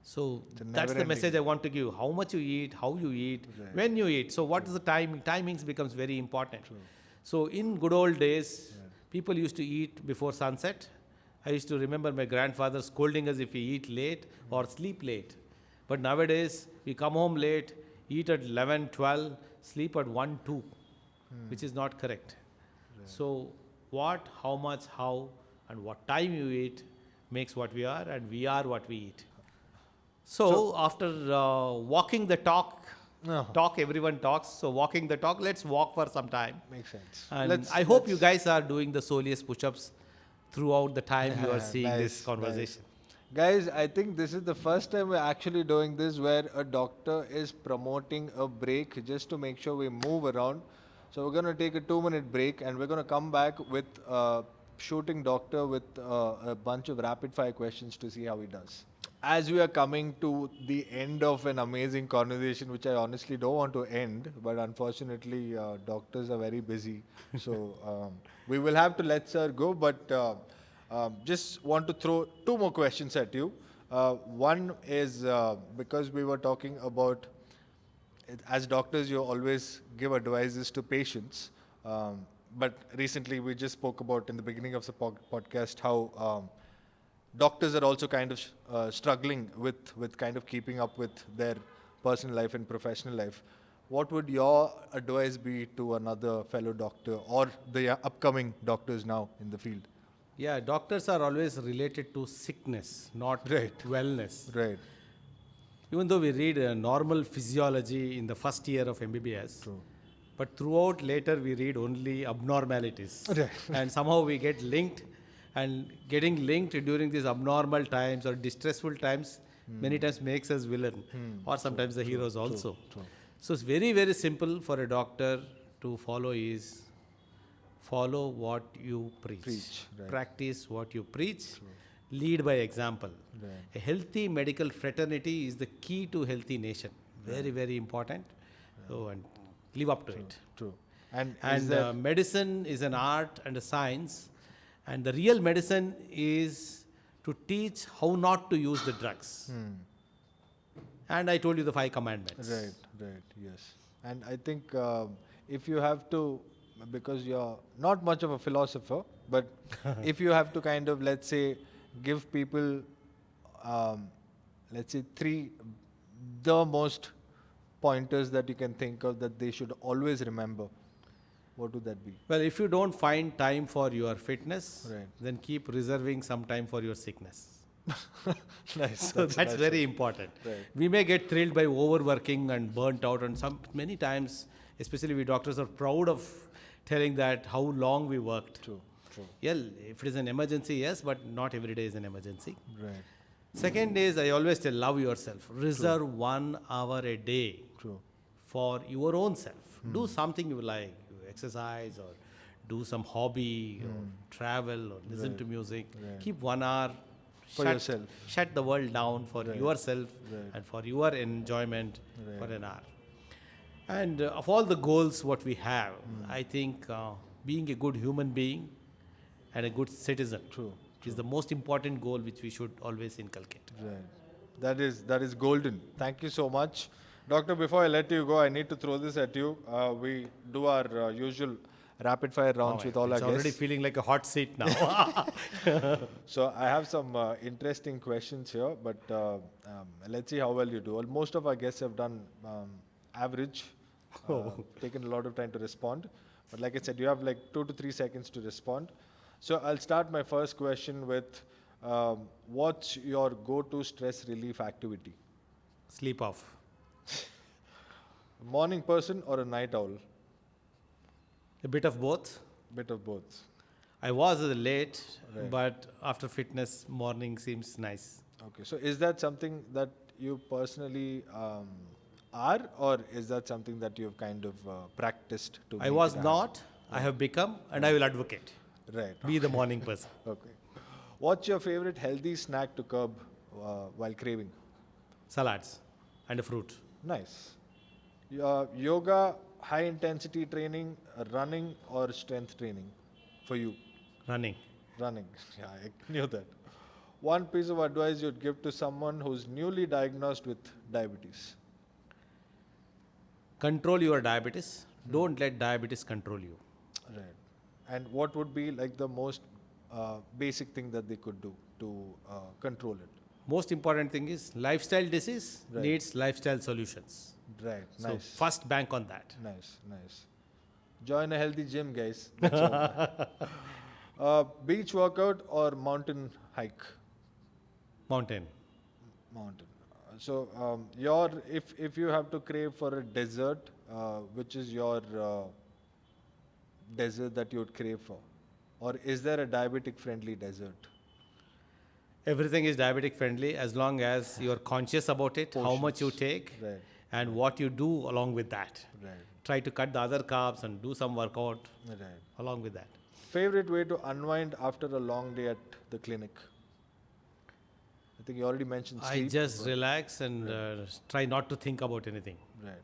B: So
A: It's a
B: that's the
A: never-ending-
B: message I want to give. How much you eat, how you eat, when you eat. So what is the timing? Timings becomes very important. So in good old days, people used to eat before sunset. I used to remember my grandfather scolding us if we eat late or sleep late. But nowadays, we come home late, eat at 11, 12, sleep at 1, 2, which is not correct. So what, how much, how, and what time you eat makes what we are, and we are what we eat. So after walking the talk, everyone talks. So walking the talk, let's walk for some time.
A: Makes sense.
B: And I hope you guys are doing the soleus push-ups throughout the time you are seeing this
A: Nice,
B: conversation.
A: Guys, I think this is the first time we're actually doing this where a doctor is promoting a break just to make sure we move around. So we're going to take a 2-minute break and we're going to come back with shooting doctor with a bunch of rapid fire questions to see how he does. As we are coming to the end of an amazing conversation, which I honestly don't want to end, but unfortunately doctors are very busy. So we will have to let sir go, but just want to throw 2 more questions at you. One is because we were talking about, as doctors, you always give advices to patients. But recently, we just spoke about in the beginning of the podcast how doctors are also kind of struggling with kind of keeping up with their personal life and professional life. What would your advice be to another fellow doctor or the upcoming doctors now in the field?
B: Yeah, doctors are always related to sickness, not wellness.
A: Right.
B: Even though we read normal physiology in the first year of MBBS, but throughout later we read only abnormalities.
A: Right.
B: And somehow we get linked, and getting linked during these abnormal times or distressful times many times makes us villain or sometimes the heroes also. So it's very, very simple for a doctor to follow is follow what you preach.
A: Preach, right.
B: Practice what you preach. Lead by example.
A: Right.
B: A healthy medical fraternity is the key to healthy nation. Very, very important. So, and live up to it.
A: True. And
B: And medicine is an art and a science. And the real medicine is to teach how not to use the drugs. And I told you the 5 commandments.
A: right, yes. And I think if you have to, because you're not much of a philosopher, but if you have to kind of, let's say, give people, let's say, 3 the most pointers that you can think of that they should always remember, what would that be?
B: Well, if you don't find time for your fitness,
A: Right.
B: then keep reserving some time for your sickness.
A: Nice.
B: So that's very important.
A: Right.
B: We may get thrilled by overworking and burnt out, and many times, especially we doctors are proud of telling that how long we worked.
A: True.
B: Yeah, if it is an emergency, yes, but not every day is an emergency.
A: Right.
B: Second is, I always tell, love yourself. Reserve 1 hour a day
A: True.
B: for your own self. Do something you like, you exercise or do some hobby or travel or listen to music.
A: Right.
B: Keep 1 hour
A: For yourself.
B: Shut the world down for yourself
A: Right.
B: and for your enjoyment
A: Right.
B: for an hour. And of all the goals what we have, I think being a good human being and a good citizen is the most important goal which we should always inculcate.
A: Right. That is golden. Thank you so much. Doctor, before I let you go, I need to throw this at you. We do our usual rapid fire rounds with all our
B: It's already
A: guests.
B: feeling like a hot seat now.
A: So I have some interesting questions here, but let's see how well you do. Well, most of our guests have done average, taken a lot of time to respond. But like I said, you have like 2 to 3 seconds to respond. So I'll start my first question with, what's your go-to stress relief activity?
B: Sleep off.
A: Morning person or a night owl?
B: A bit of both.
A: Bit of both.
B: I was late,
A: Right.
B: but after fitness, morning seems nice.
A: Okay, so is that something that you personally are, or is that something that you've kind of practiced to?
B: I
A: make
B: was
A: it happen?
B: not, I have become, and I will advocate.
A: Right.
B: Be the morning person.
A: Okay. What's your favorite healthy snack to curb while craving?
B: Salads and a fruit.
A: Nice. Yoga, high intensity training, running, or strength training for you?
B: Running.
A: Running. Yeah, I knew that. One piece of advice you'd give to someone who's newly diagnosed with diabetes?
B: Control your diabetes. Don't let diabetes control you.
A: Right. And what would be like the most basic thing that they could do to control it?
B: Most important thing is lifestyle disease
A: Right.
B: needs lifestyle solutions.
A: Right.
B: So
A: Nice.
B: first bank on that.
A: Nice. Join a healthy gym, guys. That's all. Beach workout or mountain hike?
B: Mountain.
A: Mountain. So if you have to crave for a dessert, which is your dessert that you would crave for, or is there a diabetic friendly dessert?
B: Everything is diabetic friendly as long as you are conscious about it, how much you take,
A: Right.
B: and what you do along with that.
A: Right.
B: Try to cut the other carbs and do some workout
A: Right.
B: along with that.
A: Favorite way to unwind after a long day at the clinic? I think you already mentioned
B: I
A: sleep.
B: just relax and try not to think about anything
A: Right.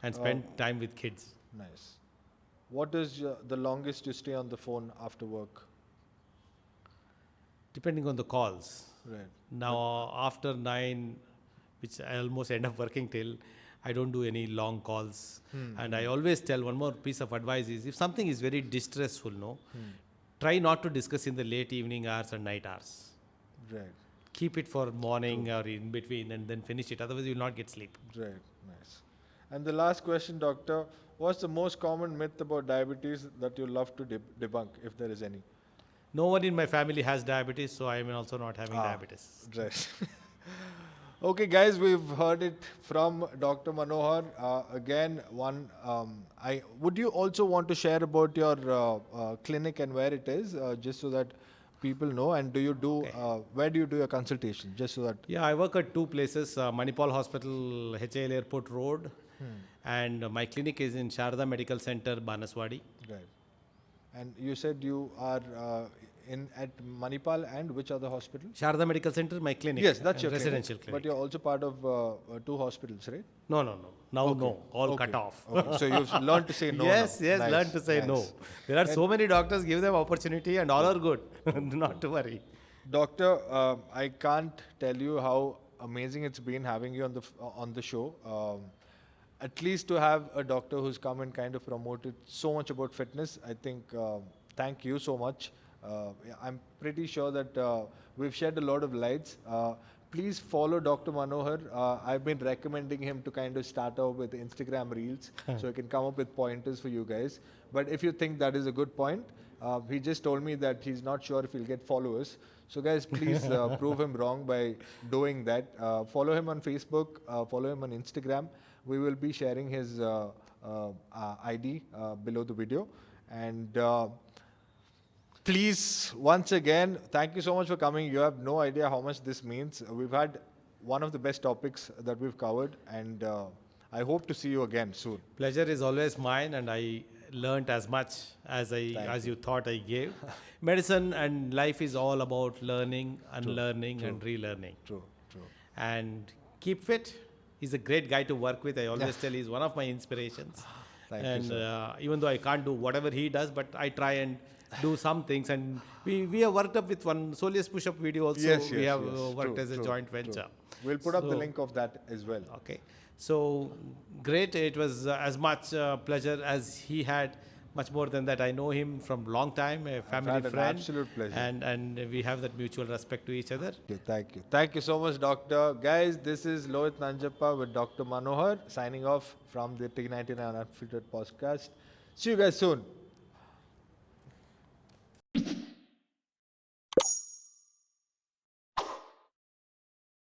B: and spend time with kids.
A: Nice. What is the longest you stay on the phone after work?
B: Depending on the calls.
A: Right.
B: Now, after 9, which I almost end up working till, I don't do any long calls. And I always tell one more piece of advice is, if something is very distressful, try not to discuss in the late evening hours and night hours.
A: Right.
B: Keep it for morning or in between and then finish it. Otherwise, you will not get sleep.
A: Right. Nice. And the last question, doctor, what's the most common myth about diabetes that you love to debunk, if there is any?
B: No one in my family has diabetes, so I am also not having diabetes.
A: Right. Okay, guys, we've heard it from Dr. Manohar. Again, would you also want to share about your clinic and where it is, just so that people know? And where do you do your consultation, just so that?
B: Yeah, I work at 2 places, Manipal Hospital, HAL Airport Road, And my clinic is in Sharda Medical Center, Banaswadi.
A: Right. And you said you are in at Manipal and which other hospital?
B: Sharda Medical Center, my clinic.
A: Yes, that's your
B: residential
A: clinic.
B: clinic.
A: But you're also part of two hospitals, right?
B: No. Now no, all cut off.
A: Okay. So you've learned to say no.
B: Yes,
A: now.
B: yes,
A: Nice,
B: learn to say no.
A: nice.
B: There are so many doctors, give them opportunity and all are good. Not to worry.
A: Doctor, I can't tell you how amazing it's been having you on the show. At least to have a doctor who's come and kind of promoted so much about fitness, I think thank you so much. Yeah, I'm pretty sure that we've shed a lot of lights. Please follow Dr. Manohar. I've been recommending him to kind of start off with Instagram Reels so he can come up with pointers for you guys. But if you think that is a good point, he just told me that he's not sure if he'll get followers. So guys, please prove him wrong by doing that. Follow him on Facebook, follow him on Instagram. We will be sharing his ID below the video. And please, once again, thank you so much for coming. You have no idea how much this means. We've had one of the best topics that we've covered, and I hope to see you again soon.
B: Pleasure is always mine, and I learnt as much as you thought I gave. Medicine and life is all about learning, unlearning, and relearning.
A: True.
B: And keep fit. He's a great guy to work with. I always tell he's one of my inspirations.
A: Thank you,
B: Even though I can't do whatever he does, but I try and do some things. And we have worked up with one Soleus push-up video also.
A: Yes,
B: we have
A: yes.
B: worked
A: True,
B: as a
A: true,
B: joint
A: true.
B: venture.
A: We'll put up the link of that as well.
B: Okay. So great. It was as much pleasure as he had. Much more than that, I know him from long time, a family
A: had an
B: friend.
A: absolute pleasure.
B: And we have that mutual respect to each other.
A: Okay, thank you. Thank you so much, Doctor. Guys, this is Lohit Nanjappa with Dr. Manohar signing off from the T99 Unfiltered podcast. See you guys soon.